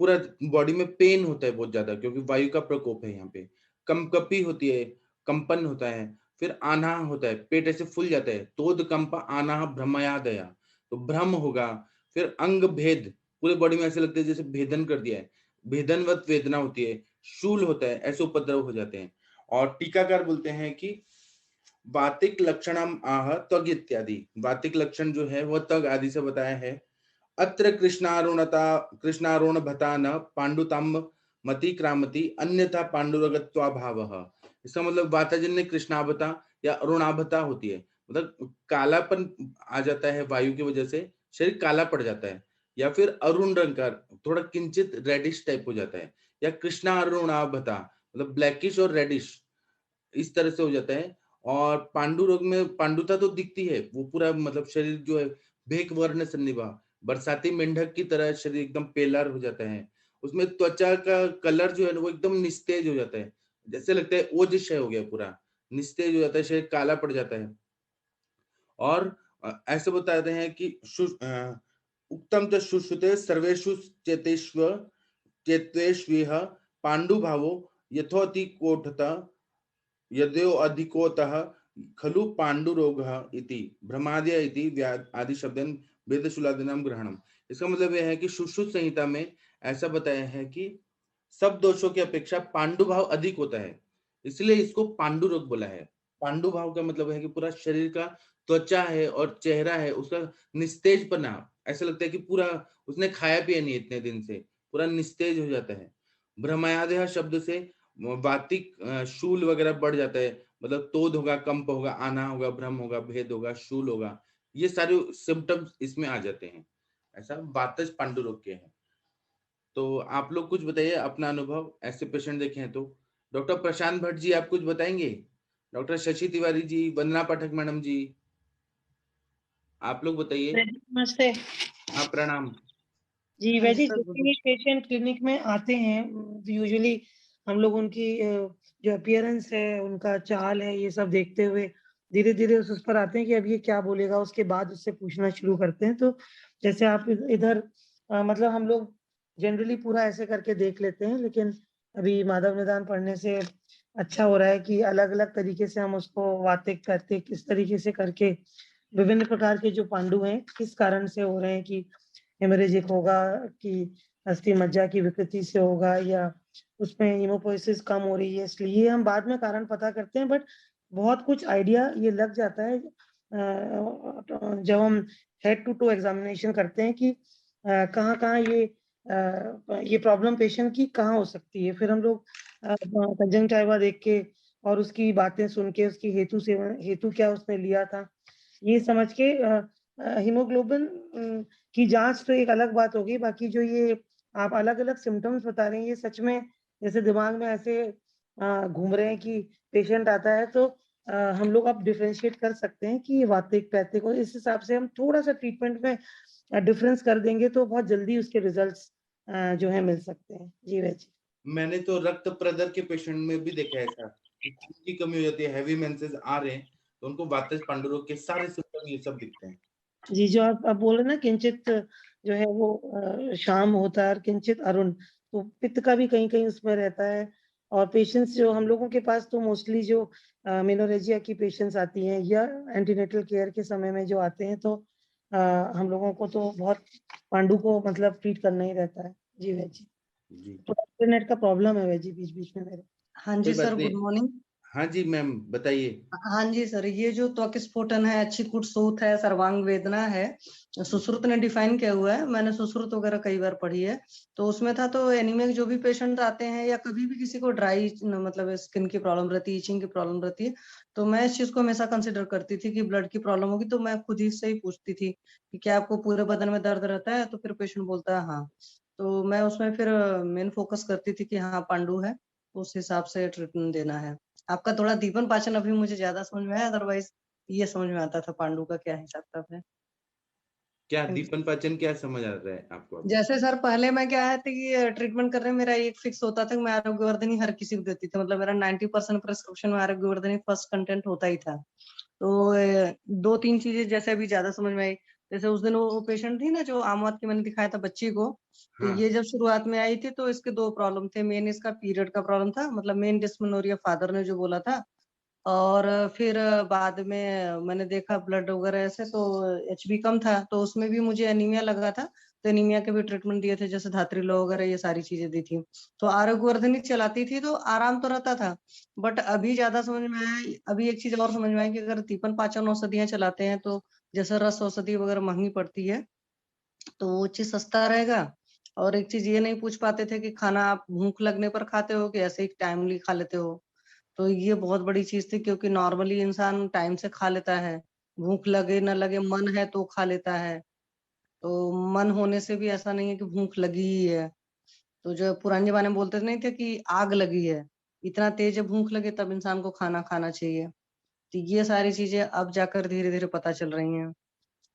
पूरा बॉडी में पेन होता है बहुत ज्यादा, क्योंकि वायु का प्रकोप है यहाँ पे। कंपकपी होती है, कंपन होता है, फिर आना होता है, पेट ऐसे फूल जाता है, तोद कंप आना भ्रमयादया, तो भ्रम होगा। फिर अंग भेद, पूरे बॉडी में ऐसे लगता है जैसे भेदन कर दिया है, भेदनवत वेदना होती है, शूल होता है, ऐसे उपद्रव हो जाते हैं। और टीकाकार बोलते हैं कि वातिक लक्षणम आह त्वग इत्यादि। वातिक लक्षण जो है वह त्वग आदि से बताया है। अत्र कृष्णारोण भता न पांडुतम मति क्रामति अन्यथा पांडुरगत्वा भावः। इसका मतलब वाताजन्य कृष्णाभता या अरुणाभता होती है, मतलब कालापन आ जाता है वायु की वजह से, शरीर काला पड़ जाता है, या फिर अरुण रंग का थोड़ा किंचित रेडिश टाइप हो जाता है, या कृष्णा अरुणाभता मतलब ब्लैकिश और रेडिश इस तरह से हो जाता है। और पांडु रोग में पांडुता तो दिखती है, वो पूरा मतलब शरीर जो है भेक वर्ण सन्निभा, बरसाती मेंढक की तरह शरीर एकदम पेलर हो जाता है। उसमें त्वचा का कलर जो है वो एकदम निस्तेज हो जाता है, जैसे लगता है ओजशय हो गया, पूरा निस्तेज हो जाता है, शरीर काला पड़ जाता है। और ऐसे बताते हैं कि उक्तम च सुश्रुते सर्वेषु चेतेष्विह पांडु भावो यथोति कोठता यद्यो अधिकोतः खलु पांडुरोगः इति भ्रमाद्य इति आदि शब्दन वेदशूलादीनाम ग्रहणम। इसका मतलब यह है कि सुश्रुत संहिता में ऐसा बताया है कि सब दोषों की अपेक्षा पांडु भाव अधिक होता है, इसलिए इसको पांडु रोग बोला है। पांडु भाव का मतलब है कि पूरा शरीर का त्वचा है और चेहरा है उसका निस्तेज पना, ऐसा लगता है कि पूरा उसने खाया पिया नहीं इतने दिन से, पूरा निस्तेज हो जाता है। भ्रमायादय शब्द से वातिक शूल वगैरह बढ़ जाता है, मतलब तोद होगा, कंप होगा, आना होगा, भ्रम होगा, भेद होगा, शूल होगा, ये सारे सिम्टम्स इसमें आ जाते हैं। ऐसा वातज पांडु रोग के हैं। तो आप लोग कुछ बताइए अपना अनुभव, ऐसे पेशेंट देखे हैं तो। डॉक्टर प्रशांत भट्ट जी आप कुछ बताएंगे? डॉक्टर शशि तिवारी जी, वंदना पाठक मैडम जी, आप लोग बताइए। नमस्ते हाँ प्रणाम। जी। वैसे जितने पेशेंट क्लिनिक में आते हैं यूजुअली हम लोग उनकी जो अपीयरेंस है, उनका चाल है, ये सब देखते हुए धीरे धीरे उस पर आते हैं कि अब ये क्या बोलेगा, उसके बाद उससे पूछना शुरू करते हैं। तो जैसे आप इधर मतलब हम लोग जनरली पूरा ऐसे करके देख लेते हैं, लेकिन अभी माधव निदान पढ़ने से अच्छा हो रहा है कि अलग अलग तरीके से हम उसको वातिक पैतिक इस तरीके से करके विभिन्न प्रकार के जो पांडु हैं किस कारण से हो रहे हैं, कि हेमरेजिक होगा कि अस्थि मज्जा की विकृति से होगा या उसमें हीमोपोएसिस कम हो रही है, इसलिए हम बाद में कारण पता करते हैं। बट बहुत कुछ आइडिया ये लग जाता है जब हम हेड टू टू एग्जामिनेशन करते हैं कि कहाँ कहाँ ये प्रॉब्लम पेशेंट की कहाँ हो सकती है। फिर हम लोग कंजंक्टिवा देख के और उसकी बातें सुन के उसकी हेतु क्या उसने लिया था ये समझ के हीमोग्लोबिन की जांच तो एक अलग बात होगी। बाकी जो ये आप अलग अलग सिम्टम्स बता रहे हैं, ये सच में जैसे दिमाग में ऐसे घूम रहे हैं कि पेशेंट आता है तो हम लोग अब डिफरेंशिएट कर सकते हैं कि वातिक पैतिक, और इस हिसाब से हम थोड़ा सा ट्रीटमेंट में डिफरेंस कर देंगे तो बहुत जल्दी उसके रिजल्ट्स जो है मिल सकते हैं। जी वैसे मैंने तो रक्त प्रदर के पेशेंट में भी देखा है ऐसा, खून की कमी हो जाती है, हैवी मेंसेस आ रहे हैं तो उनको वातज पांडु रोग के सारे सिम्टम ये सब दिखते हैं। जी, जो आप बोल रहे ना किंचित जो है वो शाम होता है और किंचित अरुण, तो पित्त का भी कहीं कहीं उसमें रहता है। और पेशेंट्स जो हम लोगों के पास तो मोस्टली जो मेनोरेजिया की पेशेंट्स आती हैं या एंटीनेटल केयर के समय में जो आते हैं, तो हम लोगों को तो बहुत पांडु को मतलब ट्रीट करना ही रहता है। जी वैजी जी तो इंटरनेट का प्रॉब्लम है वैजी बीच बीच में मेरे। हाँ जी सर, गुड मॉर्निंग। हाँ जी मैम बताइए। हाँ जी सर, ये जो त्वक स्फोटन है, अच्छी कुट सूत है, सर्वांग वेदना है, सुश्रुत ने डिफाइन किया हुआ है, मैंने सुश्रुत वगैरह कई बार पढ़ी है, तो उसमें था तो एनीमिक जो भी पेशेंट आते हैं या कभी भी किसी को ड्राई मतलब स्किन की प्रॉब्लम रहती है, इचिंग की प्रॉब्लम रहती है, तो मैं इस चीज को हमेशा कंसिडर करती थी कि ब्लड की प्रॉब्लम होगी, तो मैं खुद ही से ही पूछती थी कि क्या आपको पूरे बदन में दर्द रहता है, तो फिर पेशेंट बोलता है हाँ, तो मैं उसमें फिर मेन फोकस करती थी कि हाँ पांडु है, उस हिसाब से ट्रीटमेंट देना है। आपका थोड़ा दीपन पाचन अभी मुझे ज्यादा समझ में आया, अदरवाइज ये समझ में आता था पांडु का क्या हिसाब किताब है। क्या दीपन पाचन क्या समझ आ रहा है आपको? जैसे सर पहले मैं क्या है कि ट्रीटमेंट करने में मेरा एक फिक्स होता था कि मैं आरोग्यवर्धनी हर किसी को देती थी, मतलब मेरा 90% प्रिस्क्रिप्शन में आरोग्यवर्धनी फर्स्ट कंटेंट होता ही था। तो 2-3 चीजें जैसे अभी ज्यादा समझ में आई, जैसे उस दिन वो पेशेंट थी ना जो आमवाद की मैंने दिखाया था बच्ची को, तो ये जब शुरुआत में आई थी तो इसके 2 प्रॉब्लम थे। मेन इसका पीरियड का प्रॉब्लम था, मतलब मेन डिस्मेनोरिया फादर ने जो बोला था, और फिर बाद में मैंने देखा ब्लड वगैरह ऐसे तो एचबी कम था, तो उसमें भी मुझे एनीमिया लगा था, तो एनीमिया के भी ट्रीटमेंट दिए थे, जैसे धात्री लो वगैरह ये सारी चीजें दी थी। तो आरोग्यवर्धनी चलाती थी तो आराम तो रहता था, बट अभी ज्यादा समझ में आया, अभी एक चीज और समझ में आई कि अगर दीपन पाचन औषधियां चलाते हैं तो जैसे रस औषधि वगैरह महंगी पड़ती है, तो वो चीज सस्ता रहेगा। और एक चीज ये नहीं पूछ पाते थे कि खाना आप भूख लगने पर खाते हो कि ऐसे ही टाइमली खा लेते हो, तो ये बहुत बड़ी चीज थी, क्योंकि नॉर्मली इंसान टाइम से खा लेता है, भूख लगे न लगे, मन है तो खा लेता है, तो मन होने से भी ऐसा नहीं है कि भूख लगी ही है। तो जो पुराने जमाने में बोलते नहीं थे कि आग लगी है, इतना तेज भूख लगे तब इंसान को खाना खाना चाहिए। तो ये सारी चीजें अब जाकर धीरे धीरे पता चल रही हैं।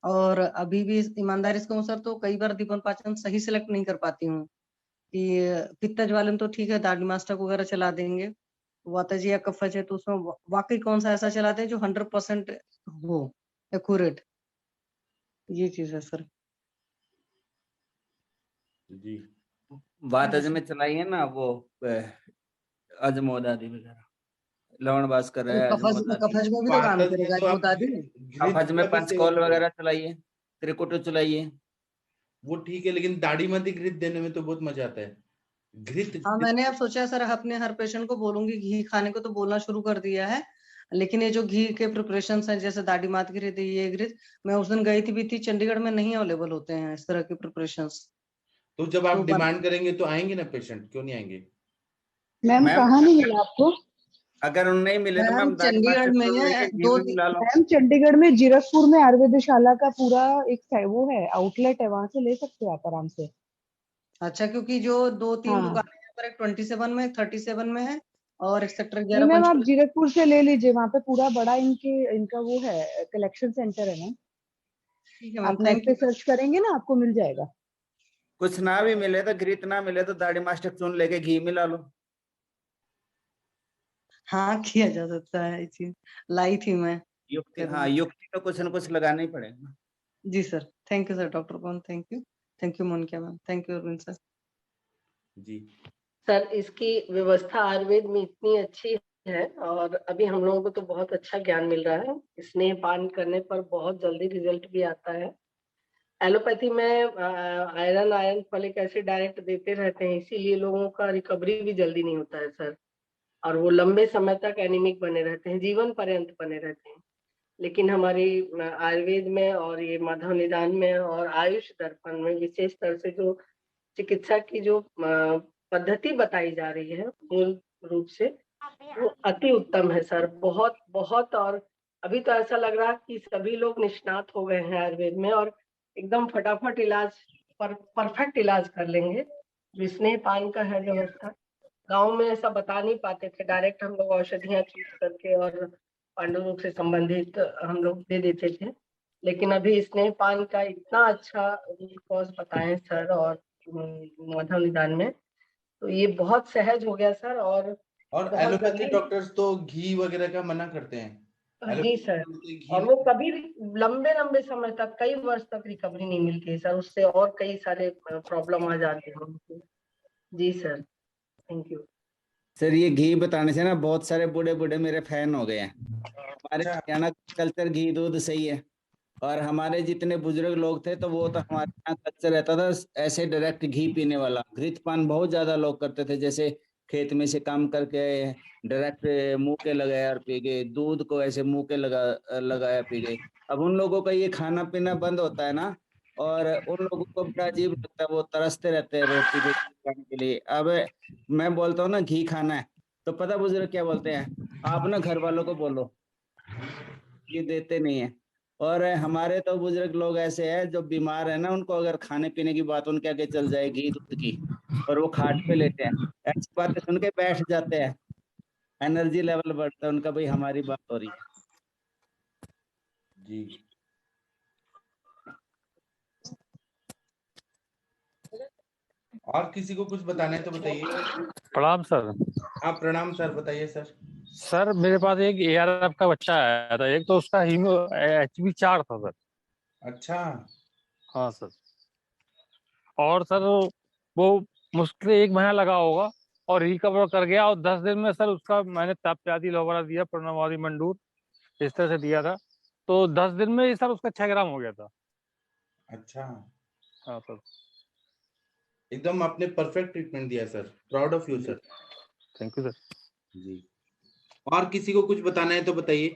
और अभी भी ईमानदारी से कहूँ सर, तो कई बार दीपन पाचन सही सिलेक्ट नहीं कर पाती हूँ कि पित्तज वाले में तो ठीक है, दाढ़ी वगैरह चला देंगे, वातज या कफज है तो उसमें वाकई कौन सा ऐसा चलाते हैं जो 100% हो एक्यूरेट, ये चीज है सर। जी वातज में चलाइए ना वो अजमोदादी वगैरह, लवण भास्कर है, अजमोदादी। कफज में भी तो काम पातज में करेगा तो आप दादी। घृत कफज में का भी सेवन पंचकोल करें, वगैरह चलाइए, त्रिकुट चलाइए। वो ठीक है, लेकिन दाढ़ी मती घृत देने में तो बहुत मजा आता है। घृत हाँ, मैंने अब सोचा सर अपने हर पेशेंट को बोलूंगी घी खाने को, तो बोलना शुरू कर दिया है। लेकिन ये जो घी के प्रिपरेशन हैं, जैसे दाढ़ी मात घृत, ये घृत, मैं उस दिन गई थी भी थी, चंडीगढ़ में नहीं अवेलेबल होते हैं इस तरह के प्रिपरेशन। तो जब आप तो डिमांड करेंगे तो आएंगे ना पेशेंट, क्यों नहीं आएंगे? मैम मैम कहाँ नहीं मिला आपको? अगर उन नहीं मिले तो मैम मैम दाढ़ी चंडीगढ़ मास्टर में लेके घी दो में मिला लो। मैम चंडीगढ़ में जीरकपुर में आयुर्वेदशाला का पूरा एक वो है, आउटलेट है, वहां से ले सकते हो आप आराम से। अच्छा, क्योंकि जो 2-3 हाँ दुकानें हैं, पर एक 27 में, एक 37 में है, और एक सेक्टर नहीं 11 मैम, आप पंचकुला। जीरकपुर से ले लीजिए, वहां पे पूरा बड़ा इनका वो है, कलेक्शन सेंटर है मैम। ठीक है मैम, आप नेट थैंक पे यू। सर्च करेंगे ना, आपको मिल जाएगा। कुछ ना भी मिले तो घृत ना मिले तो दाढ़ी मास्टर चून लेके घी मिला लो। हाँ, किया जा सकता है, ये चीज लाई थी मैं युक्ति, हाँ करूंगी। युक्ति तो कुछ न कुछ लगाना ही पड़ेगा। जी sir, thank you sir, doctor Pawan, thank you Monica ma'am, thank you Arvind sir. जी सर इसकी व्यवस्था आयुर्वेद में इतनी अच्छी है, और अभी हम लोगों को तो बहुत अच्छा ज्ञान मिल रहा है। स्नेह पान करने पर बहुत जल्दी रिजल्ट भी आता है। एलोपैथी में आयरन फॉलिक एसिड डायरेक्ट देते रहते हैं, इसीलिए लोगों का रिकवरी भी जल्दी नहीं होता है सर, और वो लंबे समय तक एनीमिक बने रहते हैं, जीवन पर्यंत बने रहते हैं। लेकिन हमारी आयुर्वेद में और ये माधव निदान में और आयुष दर्पण में विशेष तरह से जो चिकित्सा की जो पद्धति बताई जा रही है मूल रूप से, वो अति उत्तम है सर, बहुत बहुत। और अभी तो ऐसा लग रहा है कि सभी लोग निष्णात हो गए हैं आयुर्वेद में, और एकदम फटाफट इलाज, परफेक्ट इलाज कर लेंगे। जो स्नेह पान का है व्यवस्था, गांव में ऐसा बता नहीं पाते थे, डायरेक्ट हम लोग औषधियां चूज करके और पांडु रोग से संबंधित हम लोग दे देते थे। लेकिन अभी स्नेह पान का इतना अच्छा रूट कॉज बताएं सर, और माधव निदान में, तो ये बहुत सहज हो गया सर, और और बहुत एलोपैथी जल्दी। डॉक्टर्स तो घी वगैरह का मना करते हैं। जी सर, एलोपैथी घी और वो कभी भी लंबे लंबे समय तक, कई वर्ष तक रिकवरी नहीं मिलती है सर, उससे और कई सारे प्रॉब्लम आ जाते हैं उनको। जी सर, थैंक यू। सर ये घी बताने से ना बहुत सारे बूढ़े बूढ़े मेरे फैन हो गए हैं। हमारे अच्छा हरियाणा कल्चर घी दूध सही है, और हमारे जितने बुजुर्ग लोग थे तो वो तो हमारे यहाँ कल्चर रहता था ऐसे डायरेक्ट घी पीने वाला। घृत पान बहुत ज्यादा लोग करते थे, जैसे खेत में से काम करके डायरेक्ट मुंह के लगाया और पी गए, दूध को ऐसे मुंह के लगाया पी गए। अब उन लोगों का ये खाना पीना बंद होता है ना, और उन लोगों को बड़ा अजीब लगता है, वो तरसते रहते हैं रोटी को खाने के लिए। अब मैं बोलता हूँ ना घी खाना है, तो पता बुजुर्ग क्या बोलते हैं, आप ना घर वालों को बोलो, ये देते नहीं है। और हमारे तो बुजुर्ग लोग ऐसे हैं जो बीमार है ना, उनको अगर खाने पीने की बात उनके आगे चल जाए घी दूध की, और वो खाट पे लेते हैं, ऐसी बातें सुन के बैठ जाते हैं, एनर्जी लेवल बढ़ता है उनका, भाई हमारी बात हो रही है। जी और किसी को कुछ बताना है तो बताइए। प्रणाम सर। आप प्रणाम सर, बताइए सर। सर मेरे पास एक ARF का बच्चा आया था, एक तो उसका हीमो HB4 था सर। अच्छा हाँ सर, और सर वो मुश्किल 1 महीना लगा होगा और रिकवर कर गया, और 10 दिन में सर उसका मैंने ताप्यादी वगैरह दिया, प्रणवादी मंडूर इस तरह से दिया था, तो 10 दिन में ही सर उसका 6 ग्राम हो गया था। अच्छा हाँ सर, एकदम आपने परफेक्ट ट्रीटमेंट दिया sir, proud of you sir. Thank you sir. जी, और किसी को कुछ बताना है तो बताइए।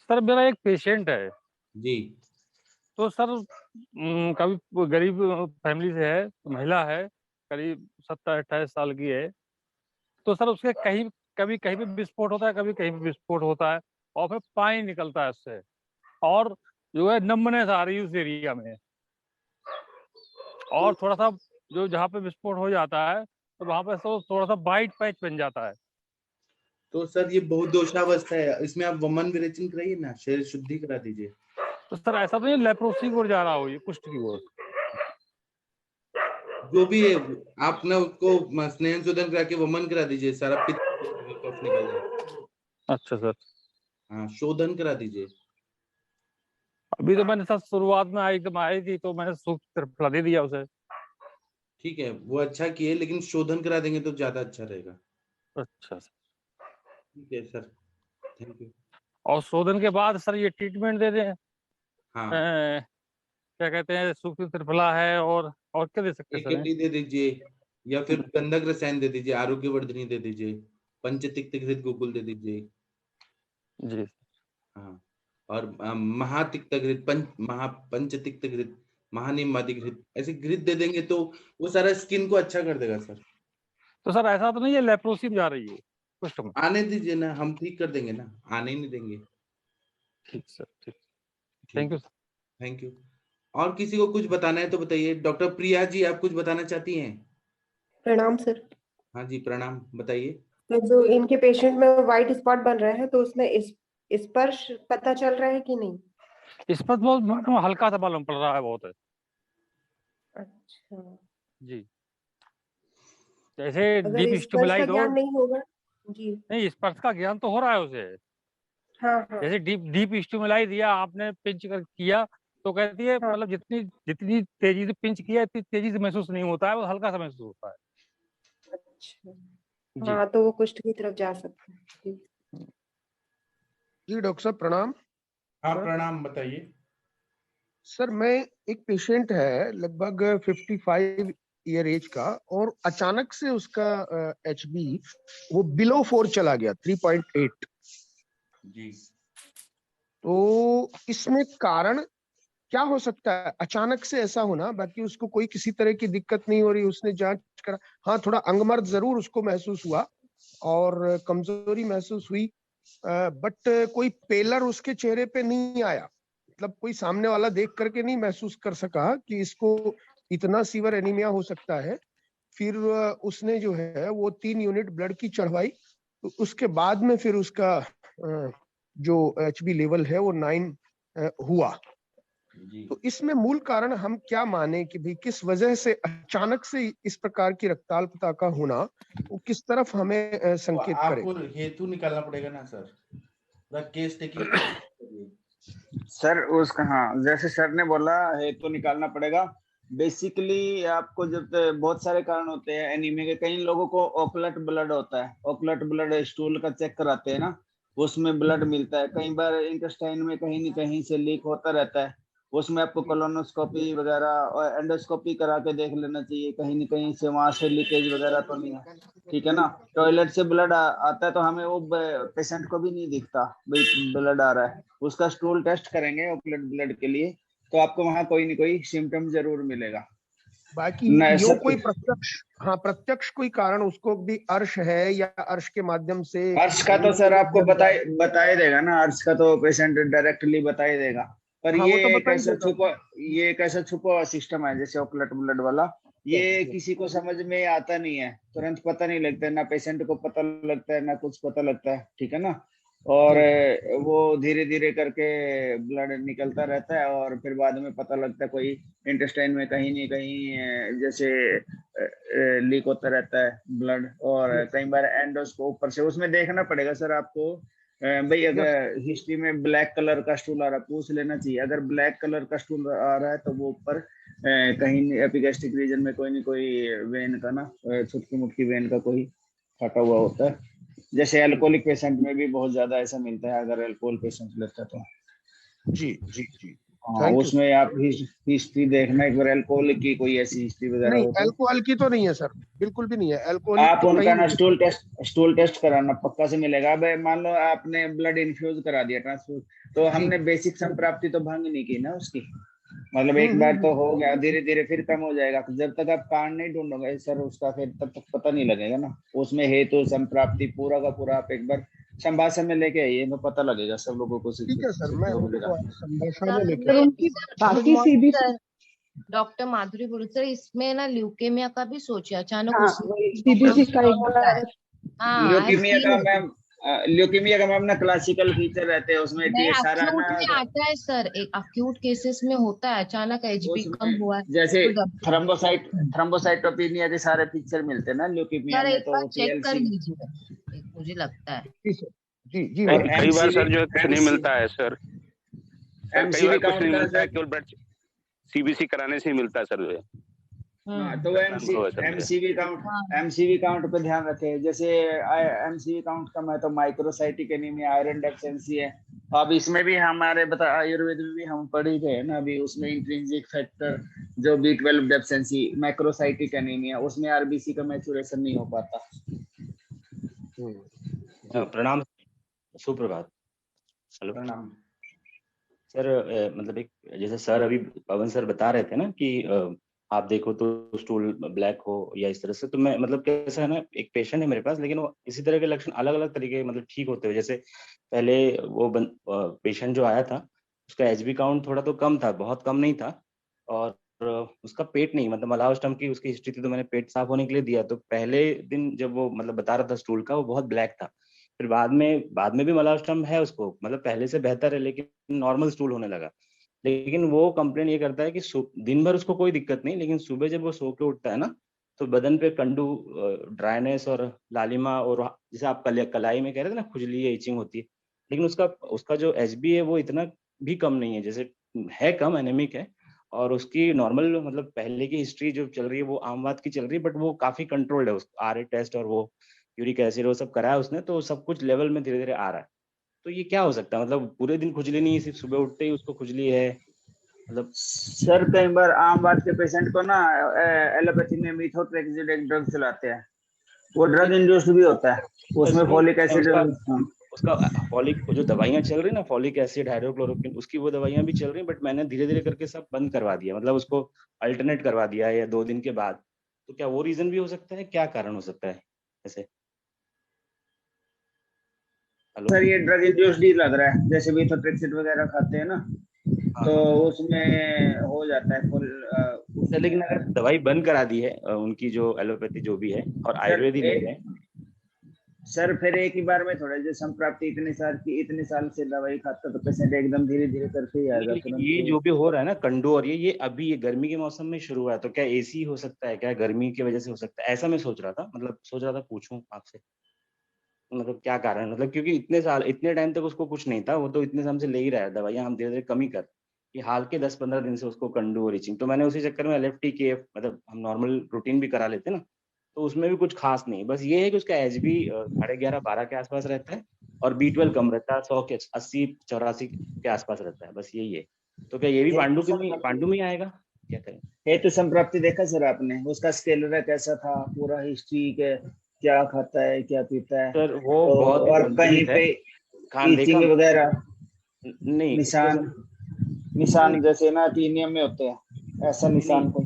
सर मेरा एक पेशेंट है, जी तो सर कभी गरीब फैमिली से है, महिला है, करीब 27-28 साल की है। तो सर उसके कभी कहीं पे विस्फोट होता है, कभी कहीं पे विस्फोट होता है, और फिर पानी निकलता है उससे, और जो है नंबनेस आ रही है उस एरिया में, और थोड़ा सा जो जहाँ पे विस्फोट हो जाता है तो वहां पे तो थोड़ा सा वाइट पैच बन जाता है। तो सर ये बहुदोषावस्था है, इसमें आप वमन विरेचन कराइए ना, शरीर शुद्धि करा दीजिए। तो सर ऐसा तो नहीं लेप्रोसी की ओर जा रहा हो, ये कुष्ठ की ओर? जो भी है आप ना उसको स्नेहन शोधन करा के वमन करा दीजिए, सारा पित्त कफ निकल जाए। अच्छा सर, हाँ, शोधन करा दीजिए। अभी तो मैंने सर शुरुआत में एकदम आई थी तो मैंने सूक्ष्म त्रिफला दे दिया उसे। ठीक है, वो अच्छा किए, लेकिन शोधन करा देंगे तो ज्यादा अच्छा रहेगा। अच्छा सर, ठीक है सर, थैंक यू। और शोधन के बाद सर ये ट्रीटमेंट दे दें? हाँ, क्या कहते हैं, सूक्ष्म त्रिफला है, और क्या दे सकते हैं सर? AKT दे दीजिए, या फिर गंधक रसायन दे दीजिए, आरोग्यवर्धिनी दे दीजिए, पंचतिक्त घृत गुकुल दे दीजिए। जी। हाँ, और महातिक्त घृत पंचतिक्त घृत, महानिम्बादी घृत, ऐसे घृत दे देंगे तो वो सारा स्किन को अच्छा कर देगा सर। तो सर ऐसा तो नहीं है लेप्रोसी में जा रही है कुष्ठ में? आने दीजिए ना, हम ठीक कर देंगे ना, आने ही नहीं देंगे। ठीक सर, ठीक, thank you sir. Thank you. और किसी को कुछ बताना है तो बताइए। डॉक्टर प्रिया जी, आप कुछ बताना चाहती हैं? प्रणाम सर। हाँ जी, प्रणाम, बताइए। तो जो इनके पेशेंट में व्हाइट स्पॉट बन रहे हैं तो उसमें स्पर्श पता चल रहा है कि नहीं? इस पर बहुत हल्का सा मालूम पड़ रहा है, बहुत है। अच्छा, जी, जैसे अगर डीप स्पर्श का स्टिमुलाइज हो। ज्ञान नहीं होगा जी। नहीं, स्पर्श का ज्ञान तो हो रहा है उसे। हाँ हाँ जैसे डीप स्टिमुलाई दिया आपने, पिंच कर किया, तो कहती है हाँ मतलब जितनी जितनी तेजी से पिंच किया इतनी तेजी से महसूस नहीं होता है, वो हल्का सा महसूस होता है। अच्छा, जी। हाँ तो वो कुष्ठ की तरफ जा सकते हैं जी। जी डॉक्टर साहब प्रणाम। हाँ प्रणाम, बताइए। सर मैं एक पेशेंट है लगभग 55 ईयर एज का, और अचानक से उसका HB वो बिलो 4 चला गया, 3.8। जी, तो इसमें कारण क्या हो सकता है अचानक से ऐसा होना? बाकी उसको कोई किसी तरह की दिक्कत नहीं हो रही, उसने जांच करा, हाँ थोड़ा अंगमर्द जरूर उसको महसूस हुआ और कमजोरी महसूस हुई, बट कोई पेलर उसके चेहरे पे नहीं आया। मतलब कोई सामने वाला देख करके नहीं महसूस कर सका कि इसको इतना सीवर एनीमिया हो सकता है। फिर उसने जो है वो 3 यूनिट ब्लड की चढ़वाई, तो उसके बाद में फिर उसका जो HB लेवल है वो 9 हुआ। तो इसमें मूल कारण हम क्या माने कि भाई किस वजह से अचानक से इस प्रकार की रक्ताल्पता का होना, वो किस तरफ हमें संकेत तो करे? आपको हेतु निकालना पड़ेगा ना सर, पूरा केस टेकिंग। सर उसका, हाँ जैसे सर ने बोला हेतु निकालना पड़ेगा। बेसिकली आपको जब बहुत सारे कारण होते हैं एनीमिया के, कई लोगों को ओकलट ब्लड होता है, ओकलट ब्लड स्टूल का चेक कराते हैं ना, उसमें ब्लड मिलता है। कई बार इंटेस्टाइन में कहीं न कहीं से लीक होता रहता है, उसमें आपको कोलोनोस्कोपी वगैरह और एंडोस्कोपी करा के देख लेना चाहिए, कहीं न कहीं से वहां से लीकेज वगैरह तो नहीं है, ठीक है ना। टॉयलेट से ब्लड आता है तो हमें वो पेशेंट को भी नहीं दिखता भाई ब्लड आ रहा है, उसका स्टूल टेस्ट करेंगे ओकलट ब्लड के लिए, तो आपको वहां कोई न कोई सिम्टम जरूर मिलेगा। बाकी यो कोई प्रत्यक्ष, हाँ प्रत्यक्ष कोई कारण उसको भी अर्श है या अर्श के माध्यम से? अर्श का तो सर आपको बताई देगा ना, अर्श का तो पेशेंट डायरेक्टली बताई देगा, पर हाँ, ये एक ऐसा छुपा सिस्टम है जैसे ओकलट ब्लड वाला, ये किसी को समझ में आता नहीं है, तुरंत पता नहीं लगता है, ना पेशेंट को पता लगता है ना कुछ पता लगता है, ठीक है ना। और वो धीरे धीरे करके ब्लड निकलता रहता है और फिर बाद में पता लगता है कोई इंटेस्टाइन में कहीं नहीं कहीं जैसे लीक होता रहता है ब्लड, और कई बार एंडोस्कोप ऊपर से उसमें देखना पड़ेगा सर आपको भाई, अगर हिस्ट्री में ब्लैक कलर का स्टूल आ रहा है पूछ लेना चाहिए, अगर ब्लैक कलर का स्टूल आ रहा है तो वो ऊपर कहीं एपिगैस्ट्रिक रीजन में कोई न कोई वेन का ना छुटकी मुटकी वेन का कोई फटा हुआ होता है, जैसे अल्कोहलिक पेशेंट में भी बहुत ज्यादा ऐसा मिलता है अगर अल्कोहल पेशेंट लेता है तो। जी जी जी हाँ, थैंक यू। उसमें आप हिस्ट्री देखना एक बार, अल्कोहल की कोई ऐसी हिस्ट्री वगैरह नहीं, हो तो अल्कोहल की तो नहीं है सर, बिल्कुल भी नहीं है। अल्कोहलिक आप तो उनका कहीं ना नहीं है। स्टूल टेस्ट कराना, पक्का से मिलेगा। अब मान लो आपने ब्लड इन्फ्यूज करा दिया, ट्रांसफ्यूज, तो जी। हमने बेसिक संप्राप्ति तो भंग नहीं की ना उसकी। मतलब एक बार तो हो गया, धीरे धीरे फिर कम हो जाएगा। जब तक आप कारण नहीं ढूंढोगे सर उसका, फिर तब तक पता नहीं लगेगा ना। उसमें हेतु संप्राप्ति पूरा का पूरा आप एक बार संभाषण में लेके आइए, तो पता लगेगा, सब लोगों को ठीक है सर, मैं सीखने को उनको मिलेगा। आज संभाषण में लेके सर उनकी बाकी सीबीसी, डॉक्टर माधुरी बोल सर, इसमें ना ल्यूकेमिया का भी सोचिए अचानक हाँ उसमें वही सीबीसी का एक होता है। बार हाँ ल्यूकीमिया का मैम, ल्यूकीमिया का मैम ना क्लासिकल फीचर रहते हैं उसमें, नहीं, सारा अक्यूट ना में आता है सर, एक अक्यूट केसेस में होता है अचानक एचबी कम उसमें हुआ है जैसे तो थ्रोम्बोसाइटोपेनिया के सारे पिक्चर मिलते हैं ना ल्यूकीमिया सर में, एक तो बार वो चेक कर टीएलसी लीजिए, मुझे लगता है। जी सर, जी जी और मैम। कई बार सर जो है कुछ नहीं एमसीवी मिलता है सर कई एमसीवी बार कुछ काउंट नहीं का मिलता है, सर। केवल ब्लड सीबीसी कराने से ही मिलता है सर जो है। हाँ, तो ऐसा अनुभव है सर मुझे। एमसीवी काउंट पे ध्यान रखें। जैसे एमसीवी काउंट का मैं तो माइक्रोसाइटिक एनीमिया, आयरन डेफिशिएंसी है। अब इसमें भी हमारे बता आयुर्वेद में भी हम पढ़ ही गए ना अभी, उसमें इंट्रिंसिक फैक्टर जो B12 डेफिशिएंसी, मैक्रोसाइटिक एनीमिया, उसमें आरबीसी का मैचुरेशन नहीं हो पाता। प्रणाम, सुप्रभात। हेलो प्रणाम सर। मतलब एक जैसे सर अभी पवन सर बता रहे थे ना कि आप देखो तो स्टूल ब्लैक हो या इस तरह से, तो मैं मतलब कैसा है ना, एक पेशेंट है मेरे पास, लेकिन वो इसी तरह के लक्षण अलग अलग तरीके मतलब ठीक होते हुए, जैसे पहले वो पेशेंट जो आया था उसका एचबी काउंट थोड़ा तो कम था, बहुत कम नहीं था, और उसका पेट नहीं, मतलब मलावस्टम की उसकी हिस्ट्री थी, तो मैंने पेट साफ होने के लिए दिया। तो पहले दिन जब वो मतलब बता रहा था स्टूल का, वो बहुत ब्लैक था। फिर बाद में भी मलावस्टम है उसको, मतलब पहले से बेहतर है, लेकिन नॉर्मल स्टूल होने लगा। लेकिन वो कंप्लेन ये करता है कि दिन भर उसको कोई दिक्कत नहीं, लेकिन सुबह जब वो सो के उठता है ना, तो बदन पे कंडू, ड्राइनेस और लालिमा, और जैसे आप कलाई में कह रहे थे ना, खुजली है, इचिंग होती है, लेकिन उसका जो एचबी है वो इतना भी कम नहीं है, जैसे है कम, एनेमिक है, और उसकी नॉर्मल मतलब पहले की हिस्ट्री जो चल रही है वो आम बात की चल रही है, बट वो काफी कंट्रोल्ड है। RA टेस्ट और वो यूरिक एसिड वो सब कराया उसने, तो सब कुछ लेवल में धीरे धीरे आ रहा है। तो ये क्या हो सकता है, मतलब पूरे दिन खुजली नहीं है, सिर्फ सुबह उठते ही उसको खुजली है, मतलब। सर कई बार आम बात के पेशेंट को ना एलोपैथी में मिथोट्रेक्सिड एक ड्रग चलाते हैं, वो ड्रग इंड्यूस्ड भी होता है, उसमें फॉलिक एसिड। उसका फॉलिक जो दवाइयां चल रही ना, फॉलिक एसिड, हाइड्रोक्लोरोक्विन, उसकी वो दवाइयां भी चल रही, बट मैंने धीरे धीरे करके सब बंद करवा दिया, मतलब उसको अल्टरनेट करवा दिया है, या 2 दिन के बाद। तो क्या वो रीजन भी हो सकता है, क्या कारण हो सकता है ऐसे? सर ये ड्रग इंड्यूस्ड ही लग रहा है, जैसे मिथोट्रेक्सिड वगैरह खाते हैं ना, तो उसमें हो जाता है फुल। लेकिन अगर दवाई बंद करा दी है उनकी जो एलोपैथी जो भी है, और आयुर्वेद ही ले रहे हैं, सर फिर एक ही बार में थोड़ा, जो संप्राप्ति इतने साल से दवाई खाता, तो पेशेंट एकदम धीरे धीरे करके ही आएगा। लेकिन ये जो भी हो रहा है ना कंडू, और ये अभी ये गर्मी के मौसम में शुरू हुआ है, तो क्या एसी हो सकता है, क्या गर्मी की वजह से हो सकता है, ऐसा मैं सोच रहा था, मतलब सोच रहा था पूछूं आपसे, मतलब क्या कारण है, मतलब क्योंकि इतने टाइम तक उसको कुछ नहीं था, वो तो इतने समय से ले ही रहा है दवाइयां, हम धीरे धीरे कम ही कर, कि हाल के 10-15 दिन से उसको कंडू और इचिंग, तो मैंने उसी चक्कर में LFT KF मतलब हम नॉर्मल रूटीन भी करा लेते ना, तो उसमें भी कुछ खास नहीं, बस ये है कि उसका HB 11:30-12 के आसपास रहता है, और B12 कम रहता है, 100 के 80-84 के आसपास रहता है, बस यही है। तो क्या ये भी पांडु में आएगा, क्या करें? हेतु संप्राप्ति देखा सर आपने, उसका स्केलर कैसा था, पूरा हिस्ट्री के क्या खाता है क्या पीता है, सर वो तो बहुत ही और कहीं संतुलित है, पे ईचिंग वगैरह नहीं निशान जैसे ना टीनियम में होते हैं, ऐसा निशान कोई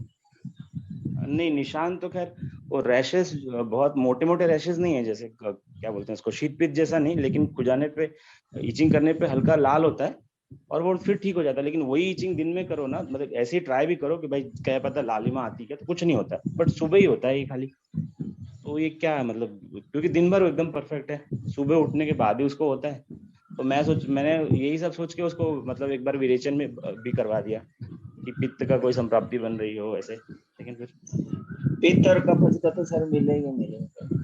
नहीं, निशान तो खैर वो रैशेस बहुत मोटे मोटे रैशेस नहीं है, जैसे क्या बोलते हैं उसको, शीत पित्त जैसा नहीं, लेकिन खुजाने पे, इचिंग करने पे हल्का लाल होता है, और वो फिर ठीक हो जाता है। लेकिन वही इचिंग दिन में करो ना, मतलब ऐसे ही ट्राई भी करो कि भाई क्या पता लालिमा आती है, तो कुछ नहीं होता, बट सुबह ही होता है ये खाली। तो ये क्या है, मतलब क्योंकि दिन भर एकदम परफेक्ट है, सुबह उठने के बाद ही उसको होता है, तो मैंने यही सब सोच के उसको मतलब एक बार विरेचन में भी करवा दिया कि पित्त का कोई संप्राप्ति बन रही हो ऐसे, लेकिन फिर पित्त और कफ का तो सर मिलेगा।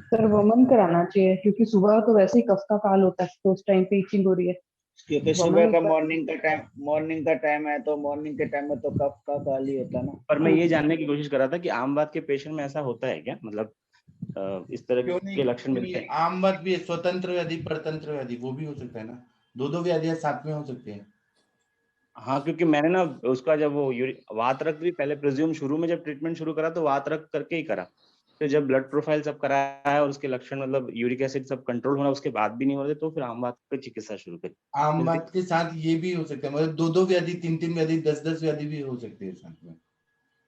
सर वमन कराना चाहिए, क्योंकि सुबह तो वैसे ही कफ का काल होता है, तो उस टाइम पे इचिंग हो रही है, क्योंकि सुबह का मॉर्निंग का टाइम है, तो मॉर्निंग के टाइम में तो कफ का काल ही होता है ना। पर मैं ये जानने की कोशिश कर रहा था कि आम बात के पेशेंट में ऐसा होता है क्या, मतलब इस तरह के लक्षण मिलते हैं? आम बात भी है, स्वतंत्र व्याधि, परतंत्र व्याधि, वो भी हो सकता है ना, दो व्याधियां साथ में हो सकती हैं। हाँ, क्योंकि मैंने ना उसका जब वो वात रक्त भी पहले प्रिज्यूम शुरू में जब ट्रीटमेंट शुरू करा तो वात रक्त करके ही करा। फिर जब ब्लड प्रोफाइल सब कराया है और उसके लक्षण मतलब यूरिक एसिड सब कंट्रोल होना उसके बाद भी नहीं हो रहे, तो फिर आम वात की चिकित्सा शुरू करी। आम बात के साथ ये भी हो सकता है, मतलब 2-2 व्याधि, 3-3 व्याधि, 10-10 व्याधि भी हो सकती है साथ में।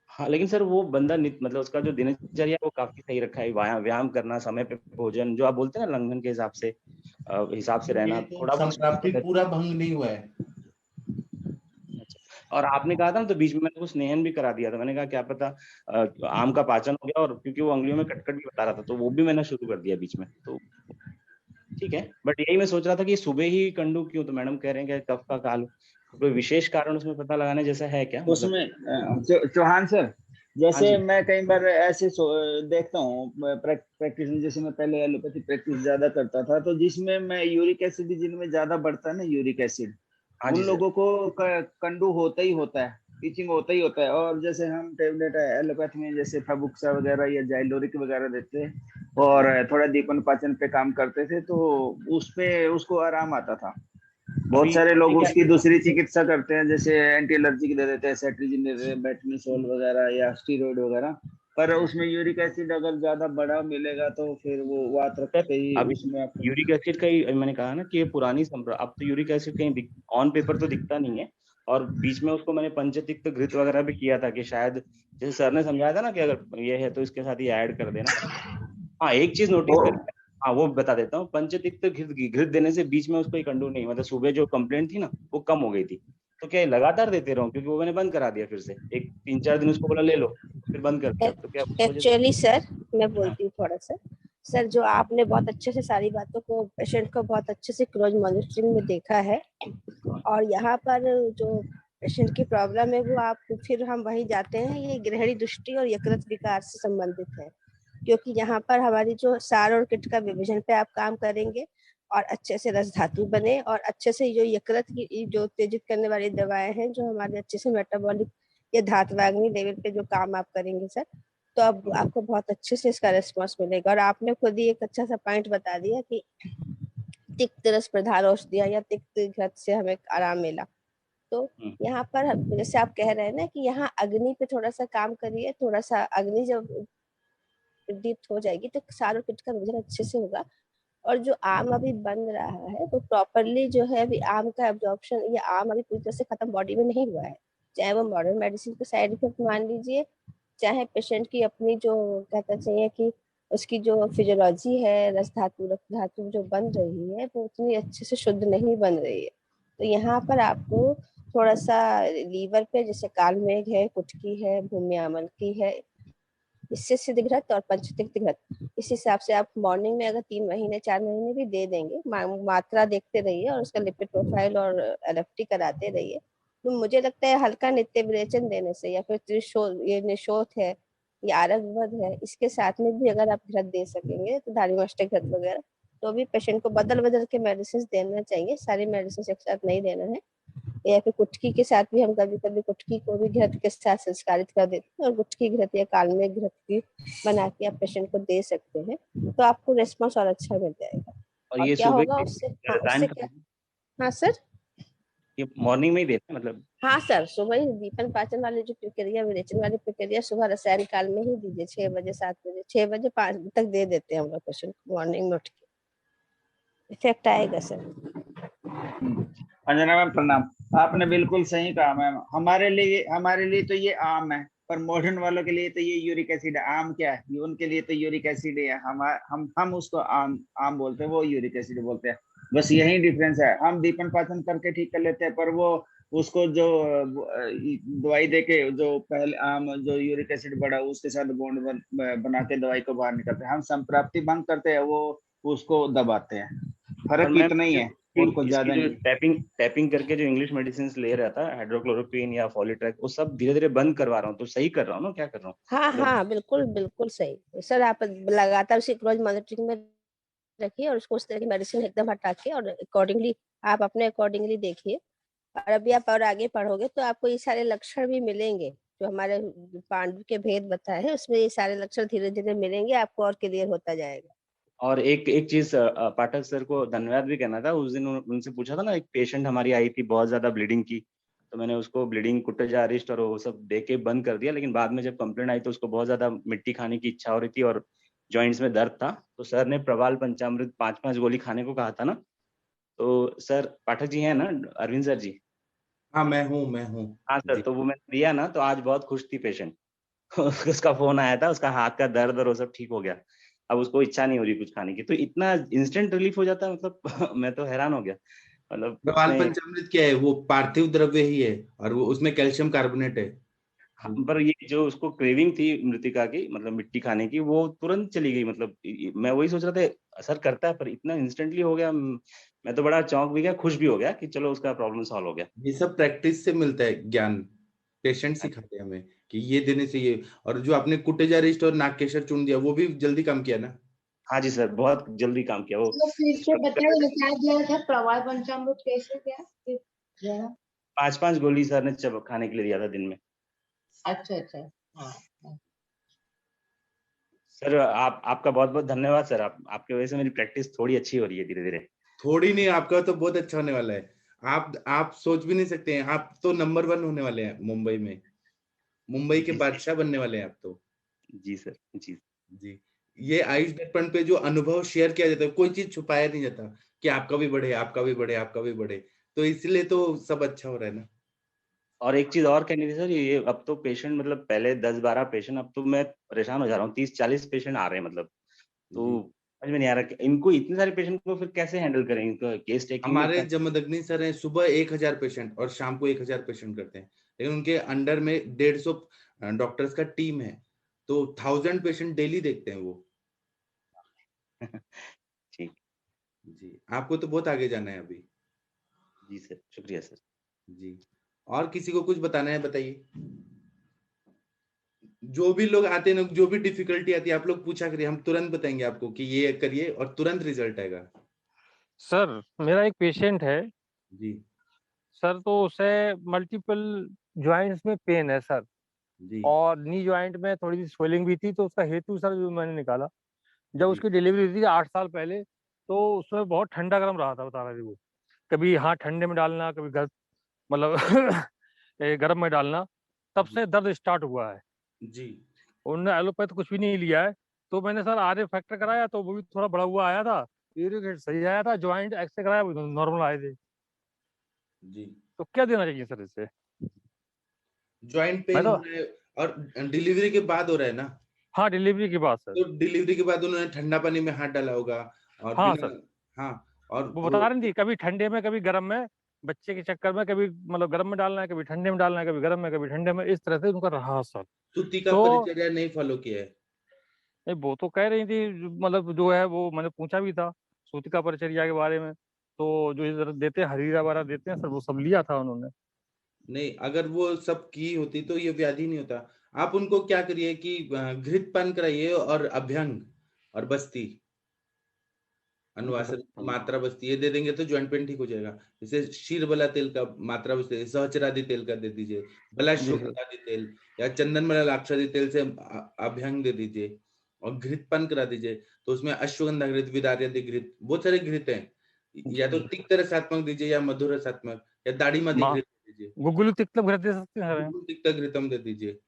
हाँ, लेकिन सर वो बंदा मतलब उसका जो दिनचर्या वो काफी सही रखा है, व्यायाम करना, समय पे भोजन, जो आप बोलते हैं ना लंघन के हिसाब से रहना, ये तो थोड़ा बहुत संप्राप्ति पूरा भंग नहीं हुआ है। और आपने कहा था ना तो बीच में मैंने वो स्नेहन भी करा दिया था, मैंने कहा क्या पता आम का पाचन हो गया, और क्योंकि वो अंगुलियों में कटकट भी बता रहा था तो वो भी मैंने शुरू कर दिया बीच में, तो ठीक है। बट यही मैं सोच रहा था कि सुबह ही कंडू क्यों, तो मैडम कह रहे हैं कि कफ का काल, कोई विशेष कारण उसमें पता लगाने जैसा है क्या? उसमें चौहान सर, जैसे हाँ मैं कई बार ऐसे देखता हूँ प्रैक्टिस में, जैसे मैं पहले एलोपैथी प्रैक्टिस ज्यादा करता था, तो जिसमें मैं यूरिक एसिड जिनमें ज्यादा बढ़ता है ना यूरिक एसिड, हाँ उन जी सर। लोगों को कंडू होता ही होता है, टीचिंग होता ही होता है। और जैसे हम टेबलेट एलोपैथी में जैसे फैबुक्सा वगैरह या जाइलोरिक वगैरह देते और थोड़ा दीपन पाचन पे काम करते थे, तो उस पे उसको आराम आता था। बहुत सारे लोग उसकी दूसरी चिकित्सा करते हैं, जैसे एंटी एलर्जिक दे देते हैं, सेट्रिजिन दे देते हैं, बेटनिसोल वगैरह या स्टीरॉइड वगैरह, पर उसमें यूरिक एसिड अगर ज्यादा बड़ा मिलेगा तो फिर वो वात रक्त पे ही अभी उसमें आप यूरिक एसिड का ही मैंने कहा ना कि ये पुरानी अब तो यूरिक एसिड कहीं ऑन पेपर तो दिखता नहीं है, और बीच में उसको मैंने पंचतिक्त घृत वगैरह भी किया था कि शायद जैसे सर ने समझाया था ना कि अगर ये है तो इसके साथ ये ऐड कर देना। हाँ, एक चीज नोटिस करी, हाँ वो बता देता हूँ, पंचतिक्त घृत देने से बीच में उसको एक कंडू नहीं, मतलब सुबह जो कंप्लेंट थी ना वो कम हो गई थी। तो क्या लगातार देते रहो, क्योंकि वो मैंने बंद करा दिया, फिर से एक 3-4 दिन उसको बोला ले लो, फिर बंद कर दिया, तो क्या एक्चुअली सर मैं बोलती हूँ थोड़ा सा। सर जो आपने बहुत अच्छे से सारी बातों को, पेशेंट को बहुत अच्छे से क्लोज मॉनिटरिंग में देखा है, और यहाँ पर जो पेशेंट की प्रॉब्लम है वो आप फिर हम वहीं जाते हैं, ये गृहिणी दृष्टि और यकृत विकार से संबंधित है, क्योंकि यहाँ पर हमारी जो सार और किट का विभाजन पे आप काम करेंगे और अच्छे से रस धातु बने, और अच्छे से जो यकृत की जो उत्तेजित करने वाली दवाएं हैं, जो हमारे अच्छे से मेटाबॉलिक या धात्वाग्नि लेवल पे जो काम आप करेंगे सर, तो अब आपको बहुत अच्छे से इसका रिस्पॉन्स मिलेगा। और आपने खुद ही एक अच्छा सा पॉइंट बता दिया कि तिक्त रस प्रधान औषधियां या तिक्त घृत से हमें आराम मिला। तो यहाँ पर जैसे आप कह रहे हैं ना कि यहाँ अग्नि पे थोड़ा सा काम करिए, थोड़ा सा अग्नि जब दीप्त हो जाएगी तो सारों किट का विभाजन अच्छे से होगा। और जो आम अभी बन रहा है वो प्रॉपरली जो है अभी आम का एब्जॉर्प्शन, ये आम अभी पूरी तरह से खत्म बॉडी में नहीं हुआ है, चाहे वो मॉडर्न मेडिसिन के साइड इफेक्ट मान लीजिए, चाहे पेशेंट की अपनी जो कहना चाहिए कि उसकी जो फिजियोलॉजी है, रस धातु रक्त धातु जो बन रही है वो उतनी अच्छे से शुद्ध नहीं बन रही है। तो यहाँ पर आपको थोड़ा सा लीवर पे जैसे कालमेघ है, कुटकी है, भूमि अमल की है, इससे सिद्ध घृत और पंचतिक्त घृत, इस हिसाब से आप मॉर्निंग में अगर 3 महीने 4 महीने भी दे देंगे, मात्रा देखते रहिए और उसका लिपिड प्रोफाइल और एलएफटी कराते रहिए, तो मुझे लगता है हल्का नित्य विरेचन देने से या फिर त्रिशोल, ये निशोथ है या आरगवध है, इसके साथ में भी अगर आप घृत दे सकेंगे तो धारीमष्टक घृत वगैरह, तो भी पेशेंट को बदल बदल के मेडिसिन देना चाहिए, सारी मेडिसिन एक साथ नहीं देना है। या फिर कुटकी के साथ भी हम कभी कभी कुटकी को भी घृत के साथ संस्कारित कर देते हैं, और गुटकी घृत या कालमेघ घृत की बना के आप पेशेंट को दे सकते हैं, तो आपको रिस्पॉन्स और अच्छा मिल जाएगा। और और ये क्या सुबह होगा उससे, हाँ उससे क्या, हाँ सर, ये मॉर्निंग में ही देते हैं मतलब? हाँ सर, सुबह ही दीपन पाचन वाली जो प्रक्रिया, विरेचन वाली प्रक्रिया सुबह रसायन काल में ही दीजिए, 6 बजे 7 बजे, 6 बजे 5 बजे तक दे देते हैं हम लोग पेशेंट को मॉर्निंग में उठ के, इफेक्ट आएगा सर। अंजना मैम प्रणाम, आपने बिल्कुल सही कहा मैम। हमारे लिए तो ये आम है, पर मॉडर्न वालों के लिए तो ये यूरिक एसिड है। आम क्या है, ये उनके लिए तो यूरिक एसिड है, हम उसको आम बोलते हैं, वो यूरिक एसिड बोलते हैं, बस यही डिफरेंस है। हम दीपन पाचन करके ठीक कर लेते हैं, पर वो उसको जो दवाई देके जो पहले आम जो यूरिक एसिड बढ़ा उसके साथ बॉन्ड बना के दवाई को बाहर निकलते हैं, हम संप्राप्ति भंग करते हैं, वो उसको दबाते हैं, फर्क इतना ही है, उनको ज्यादा नहीं। टैपिंग करके जो इंग्लिश मेडिसिन ले रहा था, हाइड्रोक्लोरोक्विन या फॉलिट्रैक, वो सब धीरे धीरे बंद करवा रहा हूँ, तो सही कर रहा हूँ ना, क्या कर रहा हूँ? हाँ हाँ बिल्कुल बिल्कुल सही सर, आप लगातार उसी क्लोज मॉनिटरिंग में रखिए और उसको उस तरह की मेडिसिन एकदम हटा के और अकॉर्डिंगली आप अपने अकॉर्डिंगली देखिए, और अभी आप और आगे पढ़ोगे तो आपको ये सारे लक्षण भी मिलेंगे जो हमारे पांडु के भेद बताए हैं, उसमें ये सारे लक्षण धीरे धीरे मिलेंगे, आपको और क्लियर होता जाएगा। और एक चीज पाठक सर को धन्यवाद भी कहना था, उस दिन उनसे पूछा था ना, एक पेशेंट हमारी आई थी बहुत ज्यादा ब्लीडिंग की, तो मैंने उसको ब्लीडिंग, कुटजा, अरिस्ट और वो सब दे के बंद कर दिया। लेकिन बाद में जब कंप्लेंट आई तो उसको बहुत ज्यादा मिट्टी खाने की इच्छा हो रही थी और जॉइंट्स में दर्द था, तो सर ने प्रवाल पंचामृत 5-5 गोली खाने को कहा था ना। तो सर पाठक जी हैं ना, अरविंद सर जी? हाँ मैं हूँ। हाँ सर, जी तो वो मैंने दिया ना, तो आज बहुत खुश थी पेशेंट। उसका फोन आया था, उसका हाथ का दर्द और वो सब ठीक हो गया। अब उसको इच्छा नहीं हो रही कुछ खाने की, तो इतना इंस्टेंट रिलीफ हो जाता है, मतलब मैं तो हैरान हो गया। मतलब प्रवाल उसमें पंचामृत क्या है? वो पार्थिव द्रव्य ही है और वो उसमें कैल्शियम कार्बोनेट है। हाँ, पर ये जो उसको क्रेविंग थी मृतिका की, मतलब मिट्टी खाने की, वो तुरंत चली गई। मतलब मैं वही सोच रहा था असर करता है, पर इतना इंस्टेंटली हो गया। मैं तो बड़ा चौंक भी गया, खुश भी हो गया कि चलो उसका प्रॉब्लम सॉल्व हो गया। ये सब प्रैक्टिस से मिलता है ज्ञान। पेशेंट सिखाते हैं हमें कि ये देने से ये। और जो आपने कुटेजा रिस्ट और नागकेशर चूर्ण दिया वो भी जल्दी काम किया ना? हाँ जी सर, बहुत जल्दी काम किया वो। तो फिर से बताइए क्या दिया था, प्रवाल पंचामृत कैसे दिया? 5-5 गोली सर ने जब खाने के लिए दिया था दिन में। अच्छा अच्छा, हाँ। सर आपका बहुत बहुत धन्यवाद सर। आपकी वजह से मेरी प्रैक्टिस थोड़ी अच्छी हो रही है धीरे धीरे। थोड़ी नहीं, आपका तो बहुत अच्छा होने वाला है। आप सोच भी नहीं सकते हैं, आप तो नंबर 1 होने वाले हैं मुंबई में। मुंबई के बादशाह बनने वाले हैं आप तो। जी सर, जी जी। ये आयुष दर्पण पे जो अनुभव शेयर किया जाता है, कोई चीज छुपाया नहीं जाता कि आपका भी बढ़े, आपका भी बढ़े, आपका भी बढ़े। तो इसलिए तो सब अच्छा हो रहा है ना। और एक चीज और कहनी थी सर, ये अब तो पेशेंट, मतलब पहले 10-12 पेशेंट, अब तो मैं परेशान हो जा रहा हूँ। 30-40 पेशेंट आ रहे हैं, मतलब तो समझ में नहीं आ रहा कि इनको इतने सारे पेशेंट को फिर कैसे हैंडल करें। इनका केस टेकिंग में हमारे इतना। जमदग्नि सर हैं, सुबह 1000 पेशेंट और शाम को 1000 पेशेंट करते हैं, लेकिन उनके अंडर में 150 डॉक्टर्स का टीम है, तो 1000 पेशेंट डेली देखते हैं वो। ठीक। जी, आपको तो बहुत आगे जाना है अभी। जी सर, शुक्रिया सर। जी, और किसी को कुछ बताना है बताइए। जो भी लोग आते हैं ना, जो भी डिफिकल्टी आती है, आप लोग पूछा करिए, हम तुरंत बताएंगे आपको कि ये करिए और तुरंत रिजल्ट आएगा। सर मेरा एक पेशेंट है जी सर, तो उसे मल्टीपल जॉइंट्स में पेन है सर, जी और नी जॉइंट में थोड़ी सी स्वेलिंग भी थी। तो उसका हेतु सर जो मैंने निकाला, जब जी उसकी डिलीवरी हुई थी 8 साल पहले, तो उसमें बहुत ठंडा गर्म रहा था, बता रहे थे वो। कभी हाथ ठंडे में डालना, कभी मतलब गर्म में डालना, तब से दर्द स्टार्ट हुआ है। जी उन्होंने एलोपैथ कुछ भी नहीं लिया है। तो मैंने सर आरए फैक्टर कराया, तो वो भी थोड़ा बढ़ा हुआ आया था, यूरिक एसिड सही आया था, ज्वाइंट एक्सरे कराया वो नॉर्मल आए थे। जी तो क्या देना चाहिए सर इससे? ज्वाइंट मैं पेन तो हो रहा है और डिलीवरी के बाद हो रहा है ना? हाँ, डिलीवरी के बाद सर। तो डिलीवरी के बाद उन्होंने ठंडा पानी में हाथ डाला होगा और हाँ बिना। सर, हाँ, और वो बता रही थी कभी ठंडे में कभी गर्म में, बच्चे के चक्कर में कभी मतलब गर्म में डालना है, कभी ठंडे में डालना है, कभी गर्म में कभी ठंडे में, इस तरह से उनका रहा सर। सूती का तो परिचर्या नहीं फॉलो किया है। नहीं, वो तो कह रही थी मतलब जो है वो मैंने पूछा भी था सूतिका परिचर्या के बारे में, तो जो इधर देते हैं हरीरा वगैरह देते हैं सर, वो सब लिया था उन्होंने। नहीं, अगर वो सब की होती तो ये व्याधि नहीं होता। आप उनको क्या करिए कि घृतपान कराइए और अभ्यंग और बस्ती, अनुवासर मात्रा बस्ती, ये दे देंगे तो ज्वाइंट पेन ठीक हो जाएगा। जैसे शीरबला तेल का मात्रा बस्ती, सहचरादि तेल का दे दीजिए, जी सर। बलाश्वगंधादि तेल या चंदन लाक्षादि तेल से अभ्यंग दे दीजिए और घृतपान करा दीजिए। तो उसमें अश्वगंधा घृत, विदार्यदि घृत, बहुत सारे घृत हैं। या तो तिक्त रसात्मक दीजिए या मधुर रसात्मक, या दाढ़ीमादी माँ घृत दे दीजिए। गुगुलू तिक्तम घर दे सकते हैं सर? गुगुल तिक्त घृतम दे दीजिए।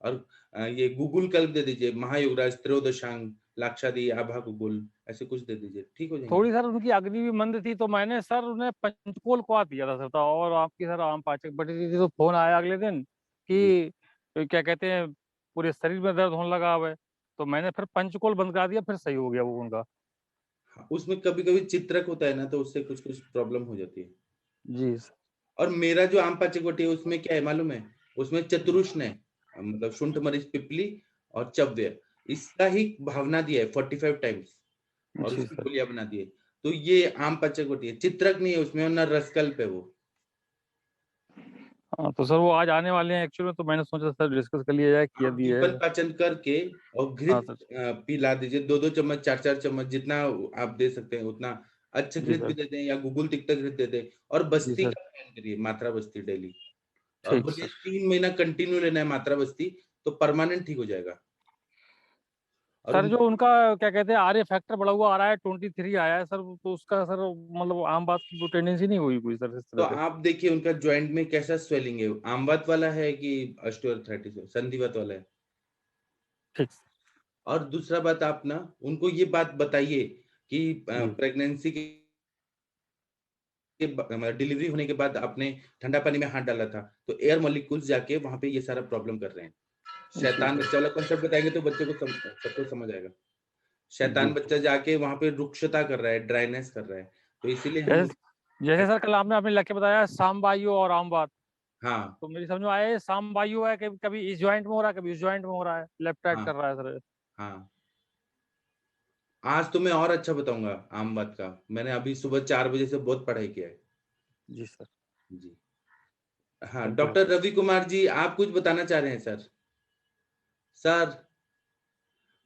और ये गूगल कल्प दे दीजिए, महायुगराज, त्रयोदशांग, लाक्षादी, आभा गुगुल, ऐसे कुछ दे दीजिए, ठीक हो जाएंगे। थोड़ी सर उनकी अग्नि भी मंद थी, तो मैंने सर उन्हें पंचकोल को दिया था सर, और आपकी सर आम पाचक बटी थी। तो फोन आया अगले दिन जी कि क्या कहते हैं पूरे शरीर में दर्द होने लगा हुआ है, तो मैंने फिर पंचकोल बंद करा दिया, फिर सही हो गया वो उनका। हाँ, उसमें कभी कभी चित्रक होता है ना, तो उससे कुछ कुछ प्रॉब्लम हो जाती है। जी सर। और मेरा जो आम पाचक बटी है उसमें क्या है मालूम है? उसमें चतुरुष्ण है, मतलब शुंठ मरीच पिपली और चव्य, इसका ही भावना दिया है 45 टाइम्स, और जी उसकी सर। गोलियां बना दी है। तो ये आम पाचक बटी है, चित्रक नहीं है उसमें, और ना रसकल्प है वो। हाँ तो सर वो आज आने वाले हैं एक्चुअली, तो मैंने सोचा सर डिस्कस कर लिया जाए, किया आप दिया जीवन है। पाचन करके और हाँ घृत सर। पिला दीजिए, 2-2 चम्मच, 4-4 चम्मच, जितना आप दे सकते हैं उतना। अच्छे जी घृत भी सर। दे दें या गूगल तिक्त घृत दे दें, और जी बस्ती सर। का सेवन करिए, मात्रा बस्ती डेली। और ठीक बोलिए सर। 3 महीना कंटिन्यू लेना है मात्रा बस्ती, तो परमानेंट ठीक हो जाएगा। और सर जो उनका क्या कहते हैं आर्य फैक्टर बढ़ा हुआ आ रहा है 23 आया है सर, तो उसका सर मतलब आम बात की टेंडेंसी नहीं हुई कोई सर इस तो तरह से? आप देखिए उनका ज्वाइंट में कैसा स्वेलिंग है, आमवात वाला है कि ऑस्टियोआर्थराइटिस संधिवात वाला है? ठीक। और दूसरा बात, आप ना उनको ये बात बताइए कि प्रेगनेंसी के डिलीवरी होने के बाद आपने ठंडा पानी में हाथ डाला था, तो एयर मॉलिक्यूल्स जाके वहां पे ये सारा प्रॉब्लम कर रहे हैं। शैतान बच्चा वाला कॉन्सेप्ट बताएंगे तो बच्चे को सबको समझ आएगा। शैतान बच्चा जाके वहां पे रुक्षता कर रहा है, ड्राइनेस कर रहा है, तो इसीलिए हम जैसे सर कल आपने अपने लक्ष्य बताया सामवायु और आमवात, हाँ तो मेरी समझ में आया सामवायु है कि कभी इस जॉइंट में हो रहा है कभी इस जॉइंट में हो रहा है, लेफ्ट राइट कर रहा है सर। हाँ आज तो मैं और अच्छा बताऊंगा आमवात का, मैंने अभी सुबह 4 बजे से बहुत पढ़ाई किया है। जी सर। जी हाँ, डॉक्टर रवि कुमार जी आप कुछ बताना चाह रहे हैं sir? Sir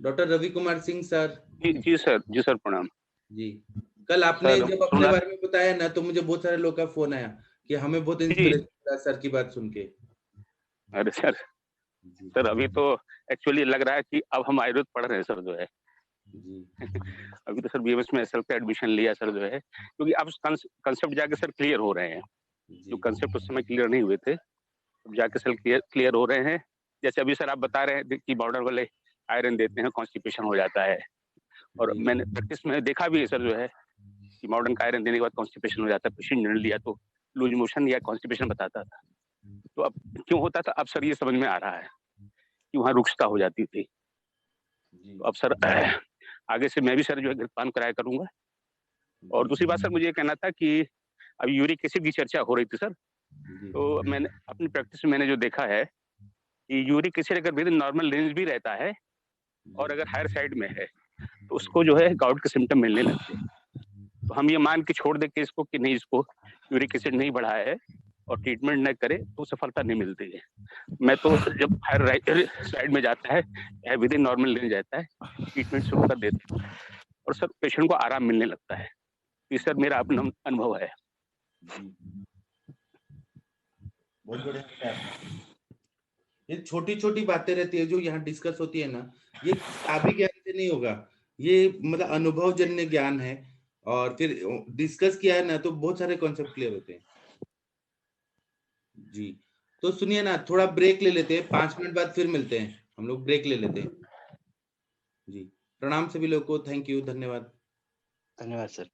doctor Ravi Kumar Singh sir. जी सर प्रणाम जी। कल आपने सर, जब अपने बारे में बताया ना, तो मुझे बहुत सारे लोग का फोन आया कि हमें बहुत इंस्पिरेशन मिला सर की बात सुन के। अरे सर अभी तो एक्चुअली लग रहा है कि अब हम आयुर्वेद पढ़ रहे हैं सर जो है। अभी तो सर बीएमएस में एसएल पे एडमिशन लिया सर जो है, क्योंकि अब कंसेप्ट जाके सर क्लियर हो रहे हैं, जो कंसेप्ट उस समय क्लियर नहीं हुए थे अब जाके सर क्लियर हो रहे हैं। जैसे अभी सर आप बता रहे हैं कि बॉर्डर वाले आयरन देते हैं, कॉन्स्टिपेशन हो जाता है, और मैंने प्रैक्टिस में देखा भी है सर जो है कि मॉडर्न का आयरन देने के बाद कॉन्स्टिपेशन हो जाता है। पेशेंट जनरली या तो लूज मोशन या कॉन्स्टिपेशन बताता था, तो अब क्यों होता था अब सर ये समझ में आ रहा है कि वहाँ रुक्षता हो जाती थी। तो अब सर आगे से मैं भी सर जो है घृतपान कराया करूंगा। और दूसरी बात सर मुझे ये कहना था कि अभी यूरिक एसिड की चर्चा हो रही थी सर, तो मैंने अपनी प्रैक्टिस में मैंने जो देखा है कि यूरिक एसिड अगर विद इन नॉर्मल रेंज भी रहता है और अगर हायर साइड में है तो उसको जो है गाउट के सिम्टम मिलने लगते हैं। तो हम ये मान के छोड़ दे के इसको कि नहीं इसको यूरिक एसिड नहीं बढ़ा है और ट्रीटमेंट न करे तो सफलता नहीं मिलती है। मैं तो जब हायर राइट साइड में जाता है विद इन नॉर्मल रेंज रहता है ट्रीटमेंट शुरू कर देते हैं और सर पेशेंट को आराम मिलने लगता है। ये सर मेरा अपना अनुभव है। बहुत बढ़िया। ये छोटी छोटी बातें रहती है जो यहाँ डिस्कस होती है ना, ये किताबी ज्ञान से नहीं होगा, ये मतलब अनुभव जन्य ज्ञान है, और फिर डिस्कस किया है ना तो बहुत सारे कॉन्सेप्ट क्लियर होते हैं। जी तो सुनिए ना, थोड़ा ब्रेक ले लेते हैं, 5 मिनट बाद फिर मिलते हैं, हम लोग ब्रेक ले लेते हैं। जी प्रणाम सभी लोगों को, थैंक यू, धन्यवाद। धन्यवाद सर।